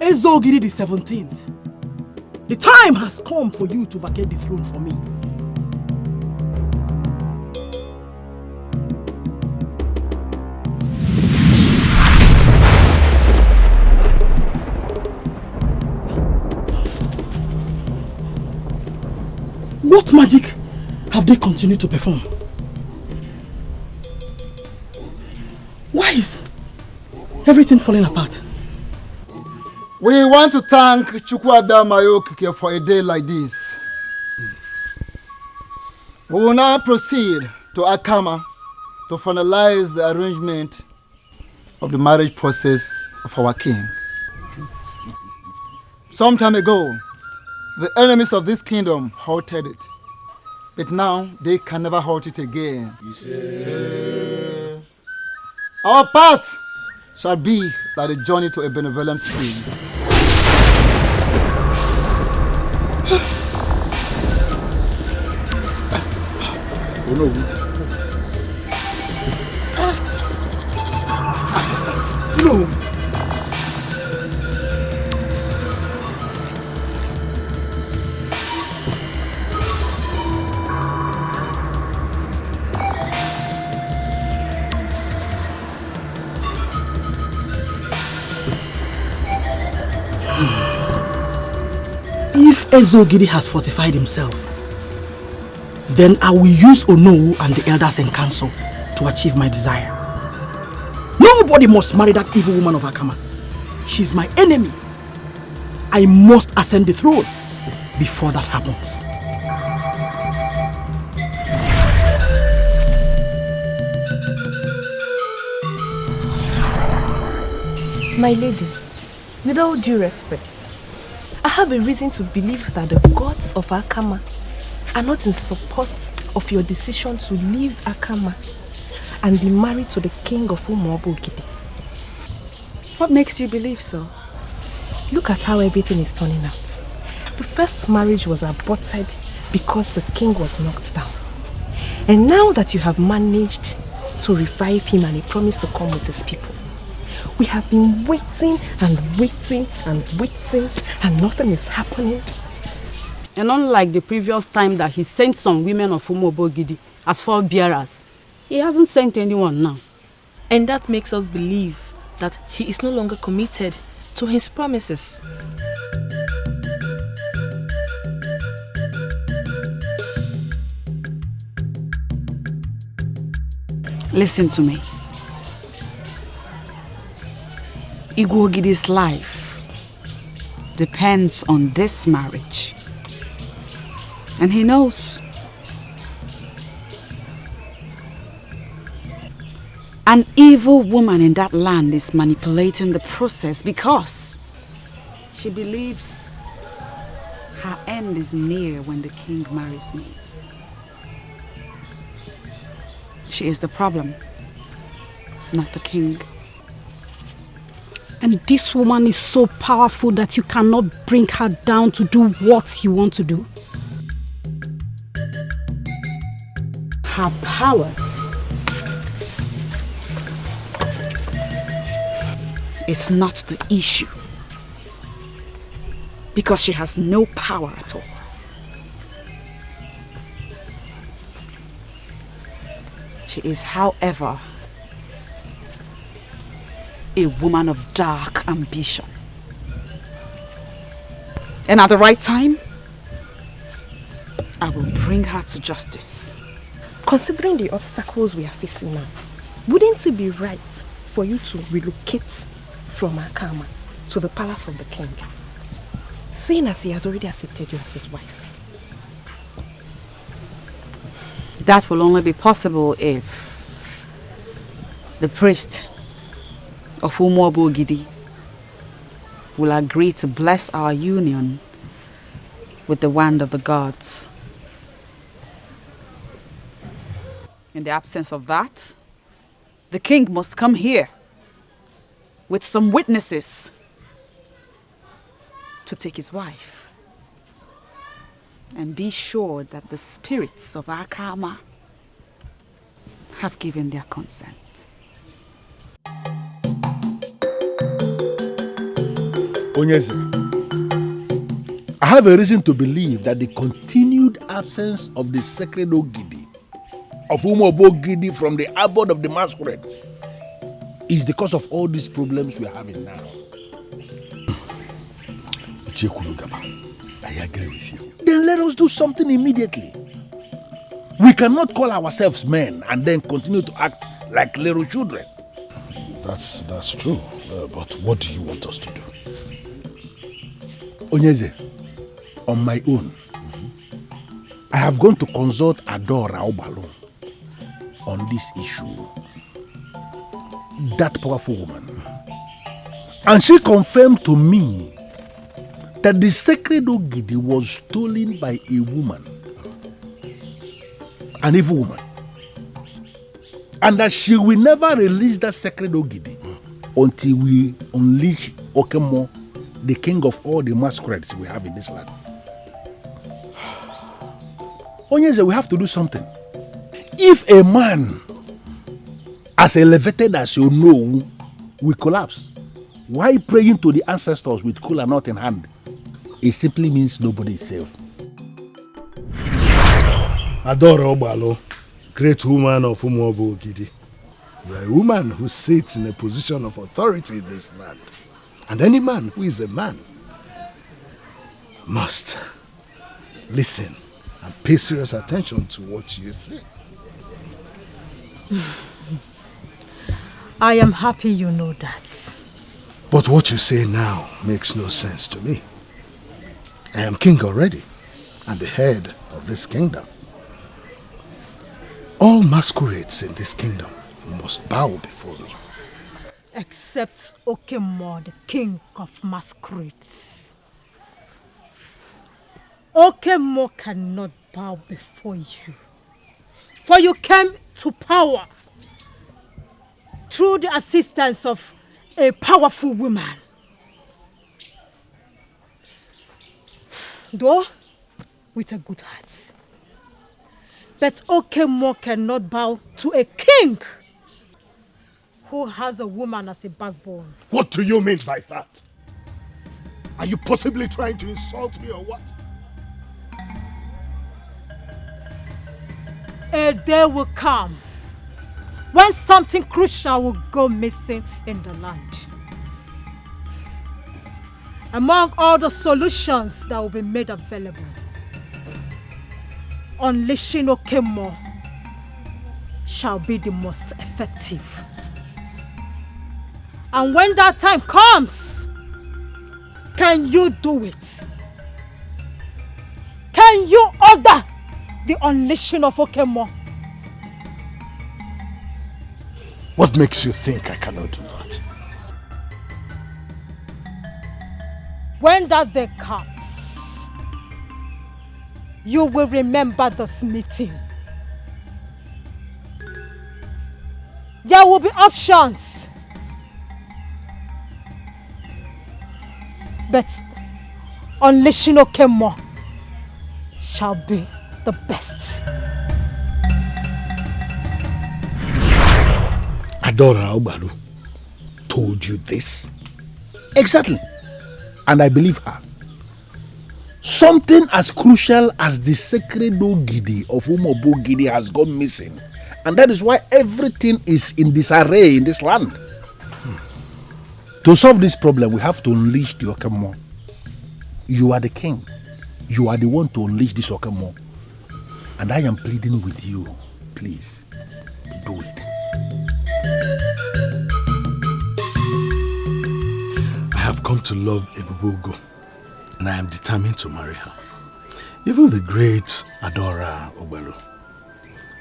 Ezogidi the 17th. The time has come for you to vacate the throne for me. What magic have they continued to perform? Why is everything falling apart? We want to thank Chukwuada Mayokike for a day like this. We will now proceed to Akama to finalize the arrangement of the marriage process of our king. Some time ago, the enemies of this kingdom halted it, but now they can never halt it again. Our path shall be like a journey to a benevolent king. Oh no. No. If Ezogidi has fortified himself, then I will use Onowu and the elders and council to achieve my desire. Nobody must marry that evil woman of Akama. She's my enemy. I must ascend the throne before that happens. My lady, with all due respect, I have a reason to believe that the gods of Akama are not in support of your decision to leave Akama and be married to the king of Umuobogidi. What makes you believe so? Look at how everything is turning out. The first marriage was aborted because the king was knocked down. And now that you have managed to revive him and he promised to come with his people, we have been waiting and waiting and waiting and nothing is happening. And unlike the previous time that he sent some women of Umuobogidi as forebearers, he hasn't sent anyone now. And that makes us believe that he is no longer committed to his promises. Listen to me. Igwogidi's life depends on this marriage. And he knows. An evil woman in that land is manipulating the process because she believes her end is near when the king marries me. She is the problem, not the king. And this woman is so powerful that you cannot bring her down to do what you want to do. Her powers is not the issue, because she has no power at all. She is, however, a woman of dark ambition. And at the right time, I will bring her to justice. Considering the obstacles we are facing now, wouldn't it be right for you to relocate from Akama to the palace of the king, seeing as he has already accepted you as his wife? That will only be possible if the priest of Umuobo Ogidi will agree to bless our union with the wand of the gods. In the absence of that, the king must come here with some witnesses to take his wife and be sure that the spirits of Akama have given their consent. Onyeze, I have a reason to believe that the continued absence of the sacred Ogidi, of Umuobo Ogidi from the abode of the masquerades, is the cause of all these problems we are having now. I agree with you. Then let us do something immediately. We cannot call ourselves men and then continue to act like little children. That's true. But what do you want us to do? Onyeze, on my own, I have gone to consult Adora Obalo on this issue. That powerful woman. And she confirmed to me that the sacred Ogidi was stolen by a woman, an evil woman, and that she will never release that sacred Ogidi until we unleash Okemo, the king of all the masquerades we have in this land. Onyeze, we have to do something. If a man as elevated as you know will collapse, why praying to the ancestors with kola nut in hand? It simply means nobody is safe. Adora Obalo, great woman of Umuobo Ogidi. You are a woman who sits in a position of authority in this land. And any man who is a man must listen and pay serious attention to what you say. I am happy you know that. But what you say now makes no sense to me. I am king already, and the head of this kingdom. All masquerades in this kingdom must bow before me. Except Okemo, the king of masquerades. Okemo cannot bow before you. For you came to power through the assistance of a powerful woman. Though with a good heart. But Okemo cannot bow to a king who has a woman as a backbone. What do you mean by that? Are you possibly trying to insult me or what? A day will come when something crucial will go missing in the land. Among all the solutions that will be made available, unleashing Okemo shall be the most effective. And when that time comes, can you do it? Can you order the unleashing of Okemo? What makes you think I cannot do that? When that day comes, you will remember this meeting. There will be options. But unleashing Okemo shall be the best. Adora Obalu told you this? Exactly. And I believe her. Something as crucial as the sacred Ogidi of Umobo Gidi has gone missing. And that is why everything is in disarray in this land. To solve this problem, we have to unleash the Okemo. You are the king. You are the one to unleash this Okemo. And I am pleading with you, please, do it. I have come to love Ebube Ego, and I am determined to marry her. Even the great Adora Obalu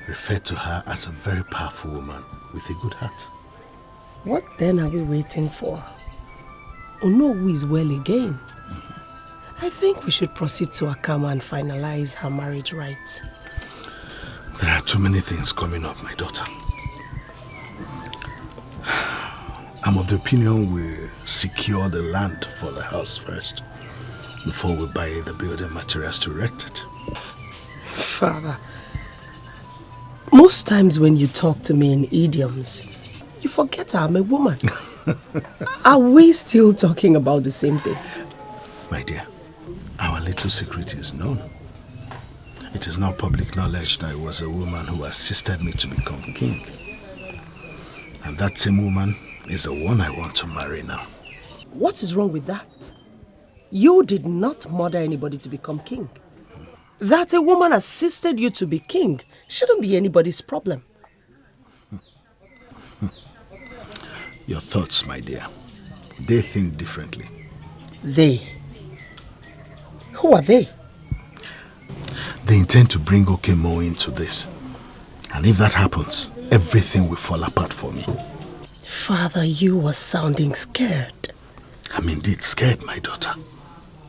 referred to her as a very powerful woman with a good heart. What then are we waiting for? Onowu is well again. I think we should proceed to Akama and finalize her marriage rights. There are too many things coming up, my daughter. I'm of the opinion we secure the land for the house first, before we buy the building materials to erect it. Father, most times when you talk to me in idioms, you forget I'm a woman. Are we still talking about the same thing? My dear, our little secret is known. It is now public knowledge that it was a woman who assisted me to become king. And that same woman is the one I want to marry now. What is wrong with that? You did not murder anybody to become king. That a woman assisted you to be king shouldn't be anybody's problem. Your thoughts, my dear. They think differently. They? Who are they? They intend to bring Okemo into this. And if that happens, everything will fall apart for me. Father, you were sounding scared. I'm indeed scared, my daughter.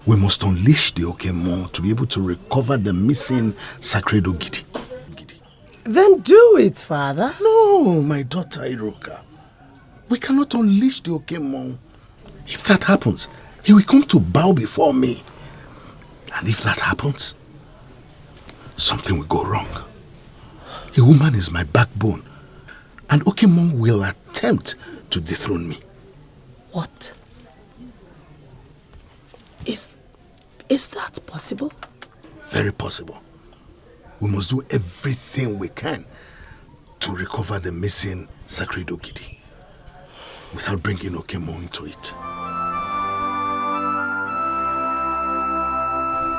We must unleash the Okemo to be able to recover the missing sacred Ogidi. Then do it, Father. No, my daughter Iroka. We cannot unleash the Okemo. If that happens, he will come to bow before me. And if that happens, something will go wrong. A woman is my backbone, and Okemo will attempt to dethrone me. What? Is that possible? Very possible. We must do everything we can to recover the missing sacred Ogidi without bringing Okemo into it.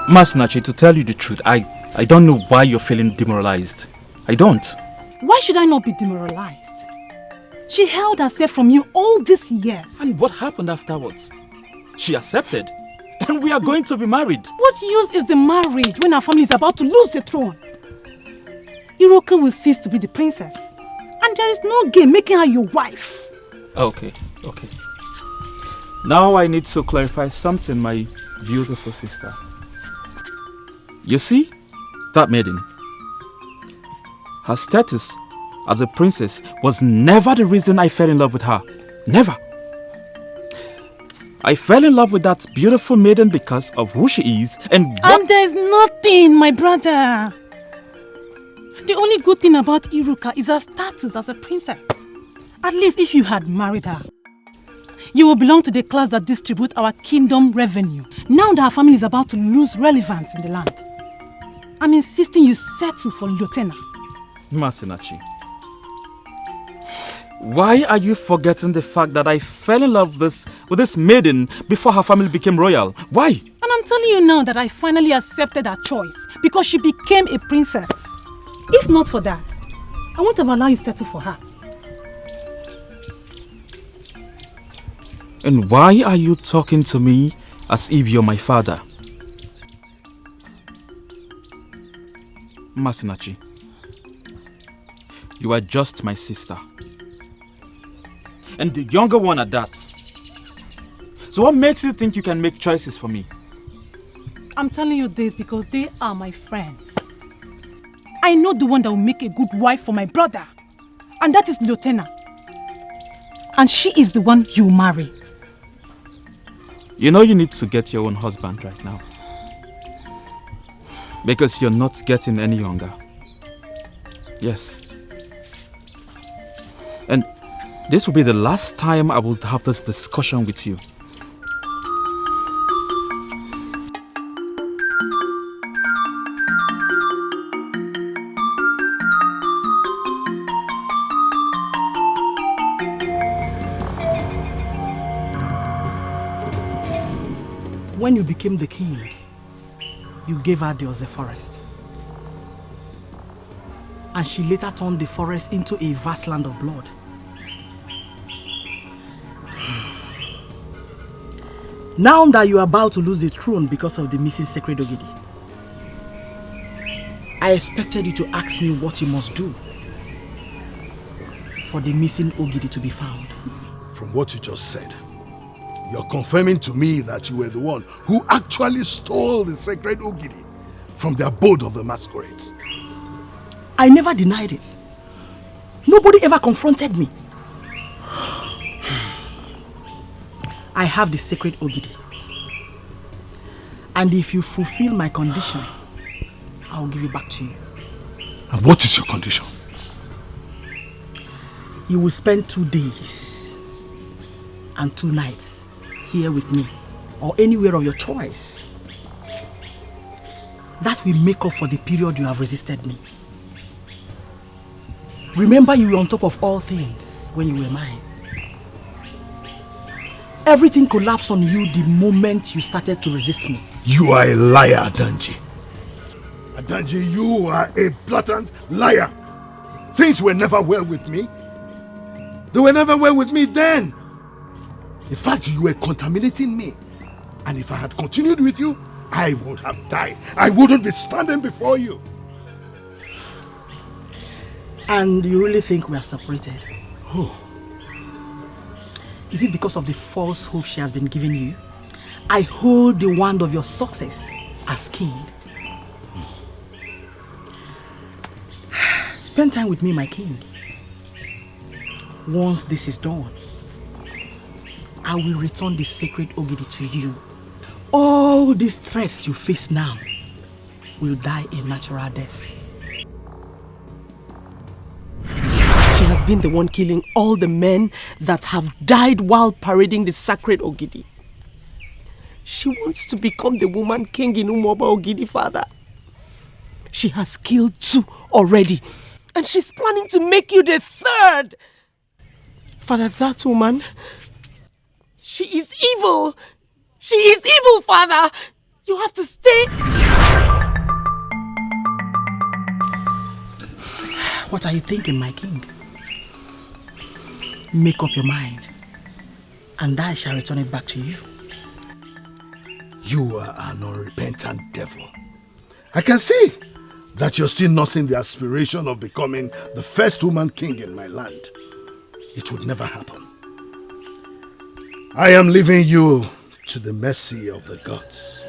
Masinachi, to tell you the truth, I don't know why you're feeling demoralized. I don't. Why should I not be demoralized? She held herself from you all these years. And what happened afterwards? She accepted. And we are going to be married. What use is the marriage when our family is about to lose the throne? Iroka will cease to be the princess. And there is no gain making her your wife. Okay. Now I need to clarify something, my beautiful sister. You see, that maiden, her status as a princess was never the reason I fell in love with her. Never. I fell in love with that beautiful maiden because of who she is and there's nothing, my brother. The only good thing about Iruka is her status as a princess. At least if you had married her, you will belong to the class that distribute our kingdom revenue. Now that our family is about to lose relevance in the land, I'm insisting you settle for Lotena. Masinachi, why are you forgetting the fact that I fell in love with this maiden before her family became royal? Why? And I'm telling you now that I finally accepted her choice because she became a princess. If not for that, I won't have allowed you to settle for her. And why are you talking to me as if you're my father? Masinachi, you are just my sister. And the younger one at that. So what makes you think you can make choices for me? I'm telling you this because they are my friends. I know the one that will make a good wife for my brother. And that is Lotena. And she is the one you marry. You know you need to get your own husband right now. Because you're not getting any younger. Yes. And This will be the last time I will have this discussion with you. When you became the king, you gave her the Oze forest. And she later turned the forest into a vast land of blood. Now that you are about to lose the throne because of the missing sacred Ogidi, I expected you to ask me what you must do for the missing Ogidi to be found. From what you just said, you're confirming to me that you were the one who actually stole the sacred Ogidi from the abode of the masquerades. I never denied it. Nobody ever confronted me. I have the sacred Ogidi. And if you fulfill my condition, I will give it back to you. And what is your condition? You will spend 2 days and 2 nights here with me, or anywhere of your choice. That will make up for the period you have resisted me. Remember, you were on top of all things when you were mine. Everything collapsed on you the moment you started to resist me. You are a liar, Adanji. Adanji, you are a blatant liar. Things were never well with me. They were never well with me then. In fact, you were contaminating me. And if I had continued with you, I would have died. I wouldn't be standing before you. And you really think we are separated? Oh. Is it because of the false hope she has been giving you? I hold the wand of your success as king. Spend time with me, my king. Once this is done, I will return the sacred Ogidi to you. All these threats you face now will die a natural death. She has been the one killing all the men that have died while parading the sacred Ogidi. She wants to become the woman king in Umuoba Ogidi, father. She has killed 2 already, and she's planning to make you the 3rd. Father, that woman, she is evil. She is evil, father. You have to stay. What are you thinking, my king? Make up your mind, and I shall return it back to you. You are an unrepentant devil. I can see that you're still nursing the aspiration of becoming the first woman king in my land. It would never happen. I am leaving you to the mercy of the gods.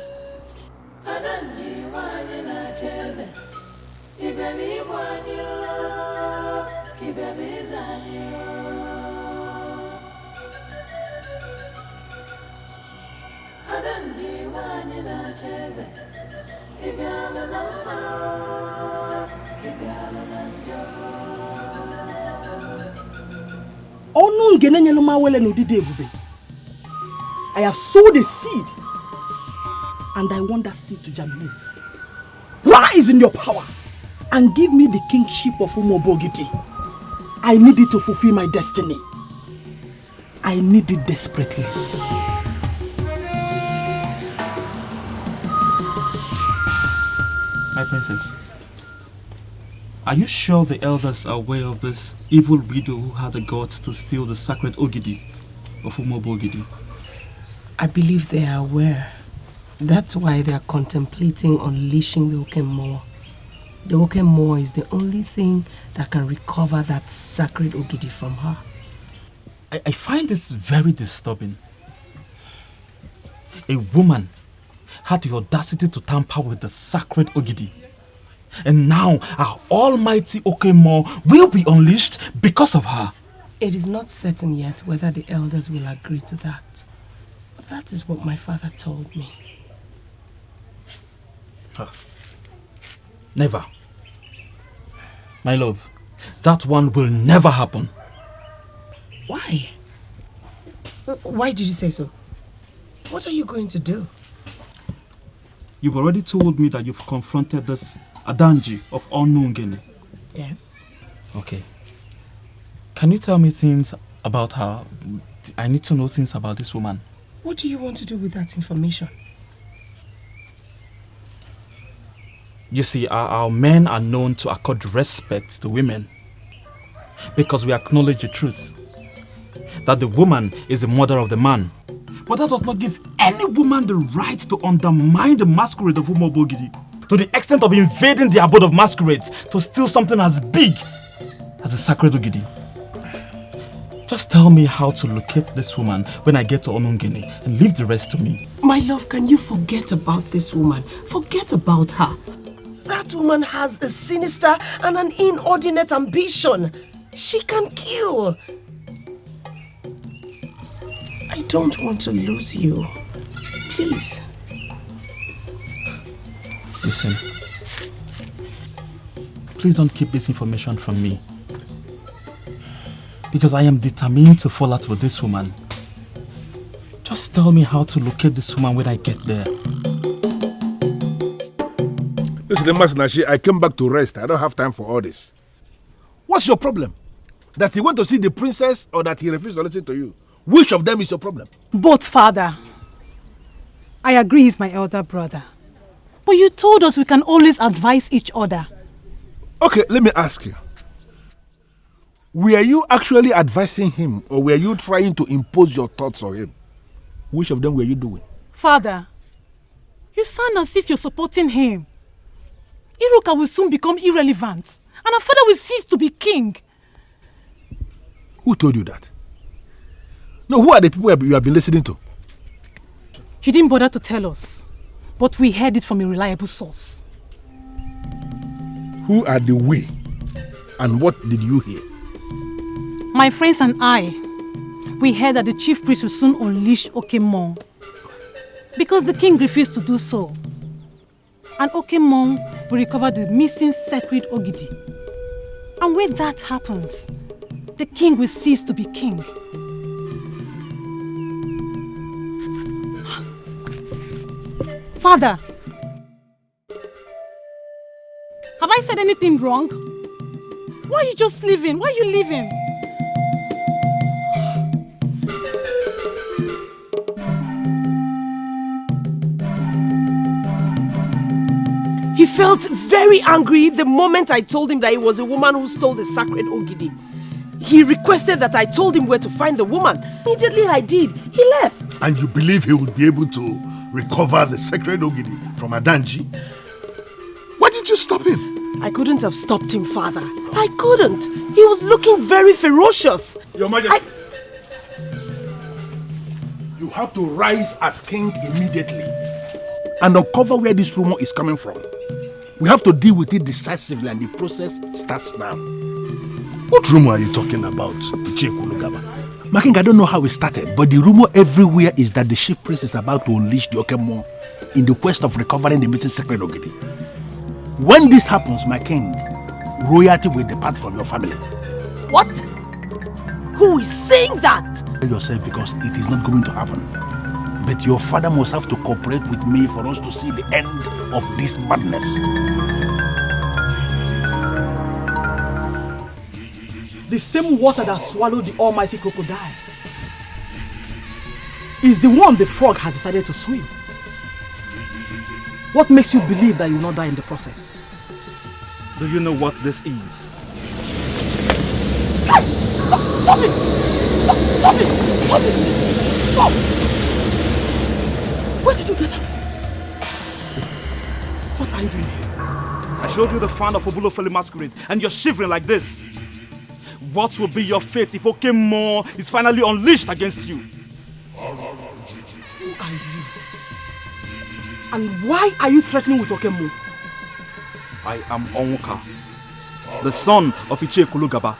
I have sowed a seed, and I want that seed to germinate. Rise in your power and give me the kingship of Umuoba Ogidi. I need it to fulfill my destiny. I need it desperately. My princess, are you sure the elders are aware of this evil widow who had the guts to steal the sacred Ogidi of Umuoba Ogidi? I believe they are aware. That's why they are contemplating unleashing the Okemmoa. The Okemmoa is the only thing that can recover that sacred Ogidi from her. I find this very disturbing. A woman had the audacity to tamper with the sacred Ogidi. And now our almighty Okemmoa will be unleashed because of her. It is not certain yet whether the elders will agree to that. That is what my father told me. Never. My love, that one will never happen. Why? Why did you say so? What are you going to do? You've already told me that you've confronted this Adanji of unknown Guinea. Yes. Okay. Can you tell me things about her? I need to know things about this woman. What do you want to do with that information? You see, our men are known to accord respect to women because we acknowledge the truth that the woman is the mother of the man. But that does not give any woman the right to undermine the masquerade of Umobogidi to the extent of invading the abode of masquerades to steal something as big as the sacred Ogidi. Just tell me how to locate this woman when I get to Onungene and leave the rest to me. My love, can you forget about this woman? Forget about her. That woman has a sinister and an inordinate ambition. She can kill. I don't want to lose you. Please. Listen. Please don't keep this information from me. Because I am determined to fall out with this woman. Just tell me how to locate this woman when I get there. Listen, Masinashi, I came back to rest. I don't have time for all this. What's your problem? That he went to see the princess or that he refused to listen to you? Which of them is your problem? Both, Father. I agree he's my elder brother. But you told us we can always advise each other. Okay, let me ask you. Were you actually advising him or were you trying to impose your thoughts on him? Which of them were you doing? Father, you sound as if you're supporting him. Iruka will soon become irrelevant and our father will cease to be king. Who told you that? No, who are the people you have been listening to? You didn't bother to tell us, but we heard it from a reliable source. Who are the we? And what did you hear? My friends and I, we heard that the chief priest will soon unleash Okemon because the king refused to do so. And Okemon will recover the missing sacred Ogidi. And when that happens, the king will cease to be king. Father, have I said anything wrong? Why are you just leaving? Why are you leaving? He felt very angry the moment I told him that it was a woman who stole the sacred Ogidi. He requested that I told him where to find the woman. Immediately I did. He left. And you believe he would be able to recover the sacred Ogidi from Adanji? Why did you stop him? I couldn't have stopped him, Father. I couldn't. He was looking very ferocious. Your Majesty. You have to rise as king immediately and uncover where this rumor is coming from. We have to deal with it decisively and the process starts now. What rumor are you talking about, Ichie? My king, I don't know how it started, but the rumor everywhere is that the chief priest is about to unleash the Okemon in the quest of recovering the missing sacred Ogidi. When this happens, my king, royalty will depart from your family. What? Who is saying that? Tell yourself because it is not going to happen. But your father must have to cooperate with me for us to see the end of this madness. The same water that swallowed the almighty crocodile is the one the frog has decided to swim. What makes you believe that you will not die in the process? Do you know what this is? Hey! Stop it! Stop it! Stop it! Stop! Where did you get that from? What are you doing? I showed you the fan of Obulofele Masquerade and you're shivering like this. What will be your fate if Okemon is finally unleashed against you? Who are you? And why are you threatening with Okemon? I am Onwuka, the son of Ichie Kulugaba,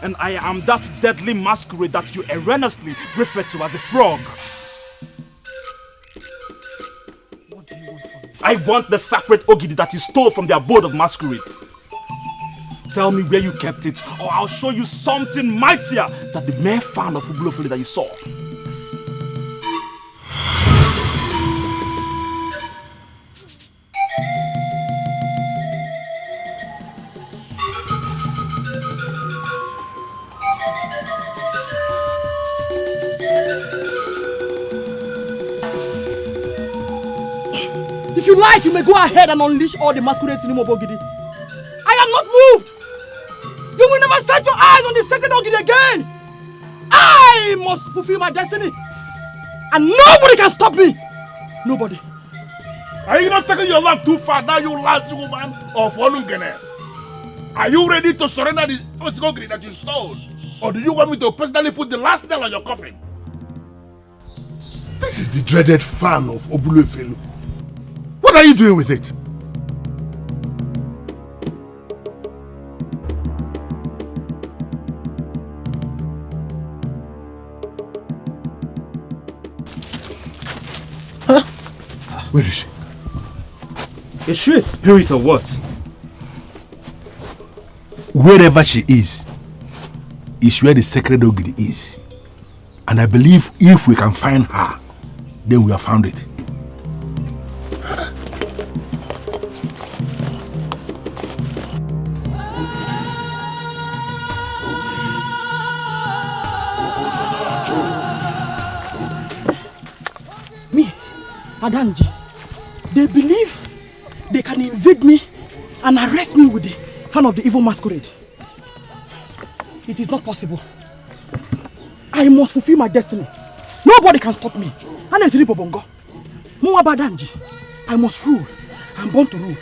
and I am that deadly masquerade that you erroneously refer to as a frog. What do you want from me? I want the sacred Ogidi that you stole from the abode of masquerades. Tell me where you kept it, or I'll show you something mightier than the mere fan of Ubulofele that you saw. If you like, you may go ahead and unleash all the masquerades in Ogidi. I am not moved. You will never set your eyes on the sacred Ogidi again. I must fulfill my destiny. And nobody can stop me. Nobody. Are you not taking your life too far now, you last woman of Onungene? Are you ready to surrender the Ogidi that you stole? Or do you want me to personally put the last nail on your coffin? This is the dreaded fan of Ubulofele. What are you doing with it? Huh? Where is she? Is she a spirit or what? Wherever she is where the sacred Ogidi is. And I believe if we can find her, then we have found it. Adanji, they believe they can invade me and arrest me with the fan of the evil masquerade. It is not possible. I must fulfill my destiny. Nobody can stop me. I must rule. I'm born to rule.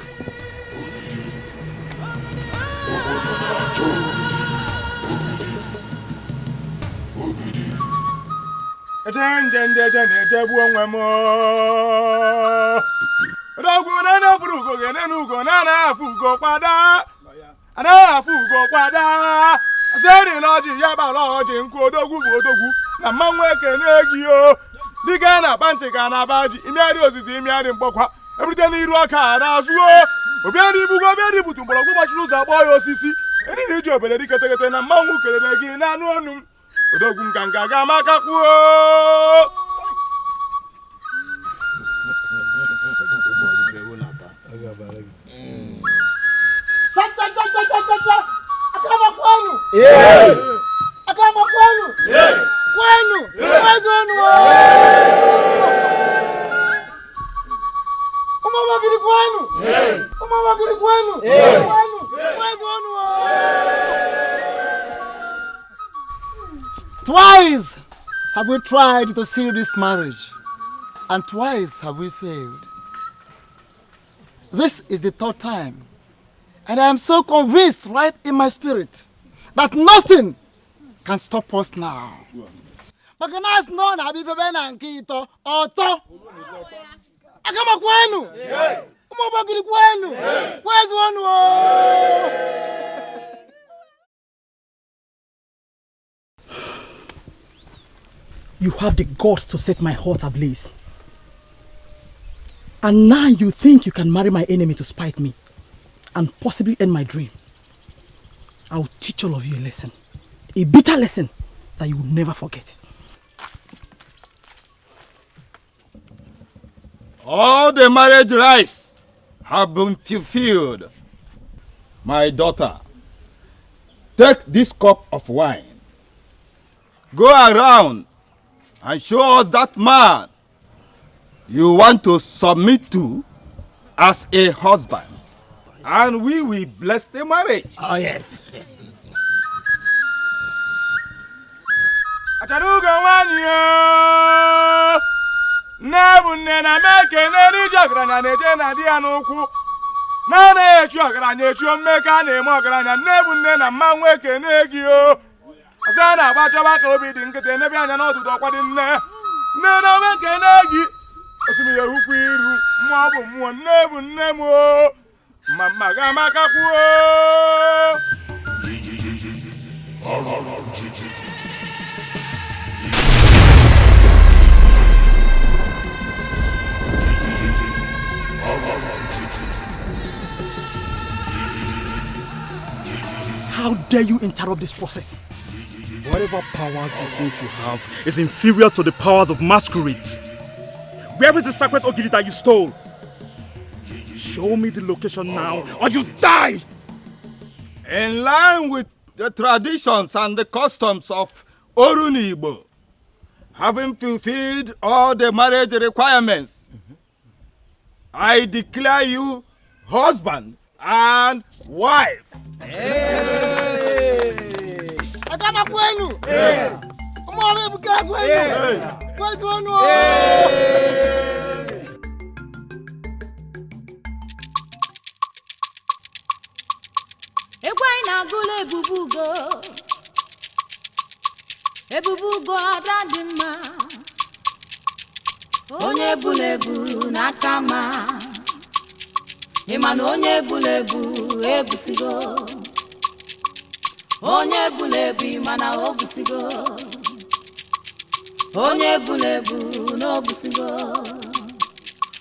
Twice have we tried to seal this marriage, and twice have we failed. This is the third time, and I am so convinced right in my spirit that nothing can stop us now. Where's one? You have the guts to set my heart ablaze. And now you think you can marry my enemy to spite me and possibly end my dream. I'll teach all of you a lesson. A bitter lesson that you will never forget. All the marriage rites have been fulfilled. My daughter, take this cup of wine. Go around and show us that man you want to submit to as a husband. And we will bless the marriage. Oh, yes. Asana abacha ka obi dị nkịtị n'ebe anya n'ọdụdụ ọkwa dị nne nne na ome nke na-egi osimiri ehukwu iru mmụọ bụ mmụọ nne bụ nne m o mma ga-amakakwuo dare you interrupt this process? Whatever powers you think you have is inferior to the powers of masquerades. Where is the sacred Ogidi that you stole? Show me the location now, or you die! In line with the traditions and the customs of Orunibo, having fulfilled all the marriage requirements, I declare you husband and wife. Egwai na gule Ebube Ego Adanji mma. Onye bulebu na kama. Ịma na onye bulebu ebusigo. Onye bulebu mana obusigo. Onye bulebu no obusigo.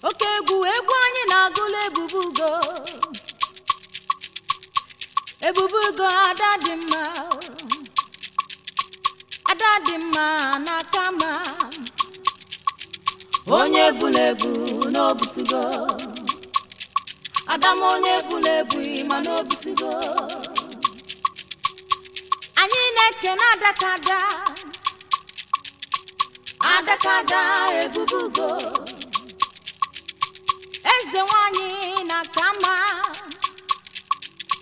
Oke egwu anyị na-agụla Ebube Ego Adanji mma. Adanji mma na kama. Onye bulebu no obusigo. Adam onye bulebu ma no obusigo. Anyị na-eke na adakada Ebube Ego. Eze nwanyị na kama.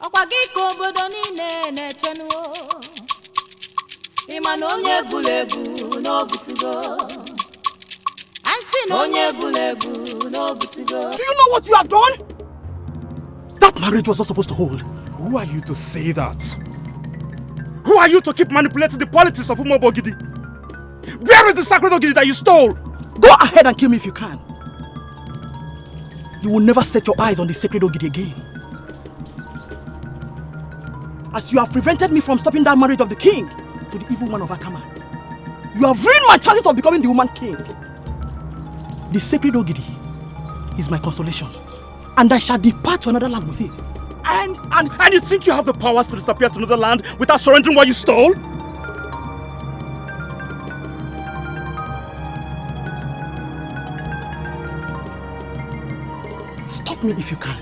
Ọkwa gị ka obodo niile na-echenu. Ịma na onye bulebu n'obusigo. Ansi na onye bulebu n'obusigo. Do you know what you have done? That marriage was not supposed to hold. Who are you to say that? Who are you to keep manipulating the politics of Umobo Ogidi? Where is the sacred Ogidi that you stole? Go ahead and kill me if you can. You will never set your eyes on the sacred Ogidi again. As you have prevented me from stopping that marriage of the king to the evil woman of Akama, you have ruined my chances of becoming the woman king. The sacred Ogidi is my consolation, and I shall depart to another land with it. And you think you have the powers to disappear to another land without surrendering what you stole? Stop me if you can.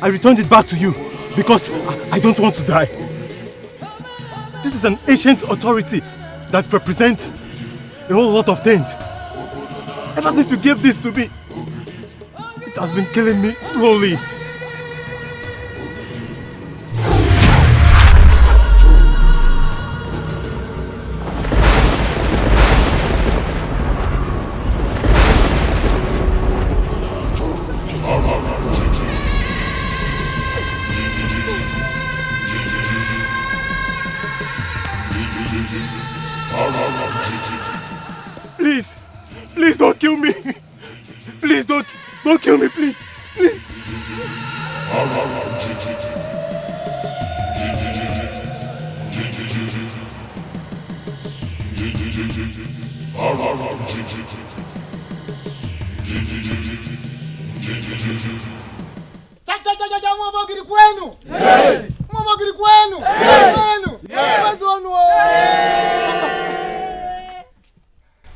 I returned it back to you because I don't want to die. This is an ancient authority that represents a whole lot of things. Ever since you gave this to me, it has been killing me slowly. Please don't kill me. Please don't kill me, please. Please. Cha mwabogiri kwenu. Mwabogiri kwenu. Kwenu.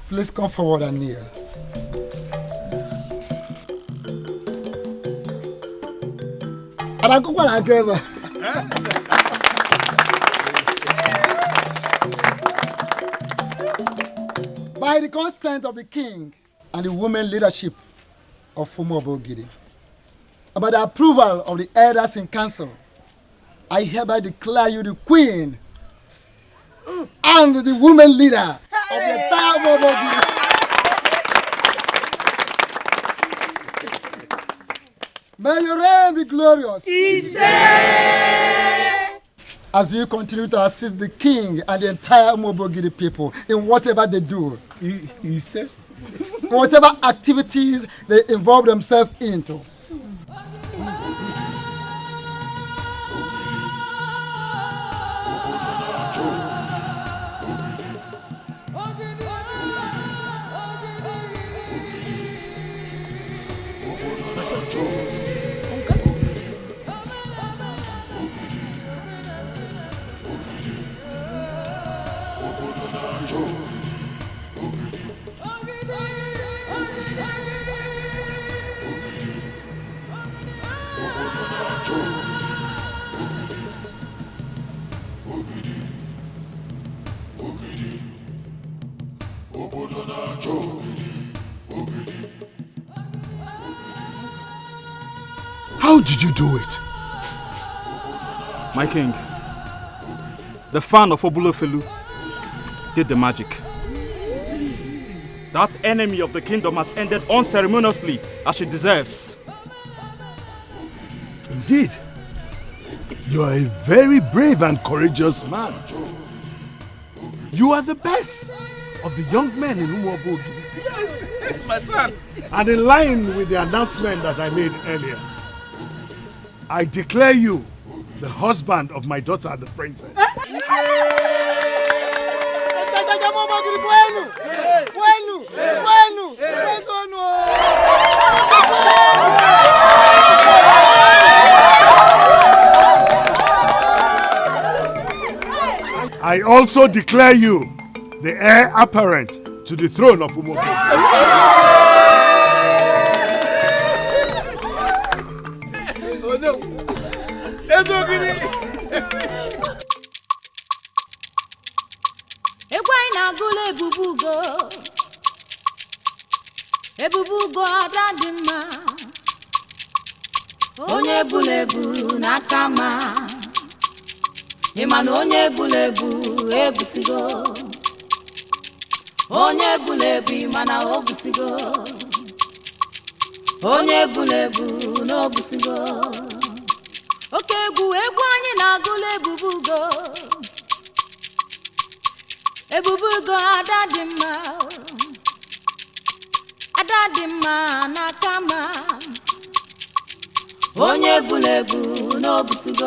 Please come forward and kneel. By the consent of the king and the women leadership of Umobo Ogidi, and by the approval of the elders in council, I hereby declare you the queen and the women leader of the entire Umobo Ogidi. May your reign be glorious. Ise. As you continue to assist the king and the entire Umobogidi people in whatever they do. He says? Whatever activities they involve themselves into. How did you do it? My king, the fan of Obulofelu did the magic. That enemy of the kingdom has ended unceremoniously as she deserves. Indeed. You are a very brave and courageous man. You are the best of the young men in Umuobo. Yes, my son. And in line with the announcement that I made earlier, I declare you the husband of my daughter, the princess. I also declare you the heir apparent to the throne of Umuobo. Oh no! Egwai na gule ebubugo. Ebubugo adadima. Onye bulebu nakama. Imano onye bulebu ebusigo. Onye bulebu imana obusigo. Onye bulebu no busigo. Oke egwu anyị na-agụla ebubugo. Ebubugo adadimma n'aka ma. Onye bulebu n'obusigo.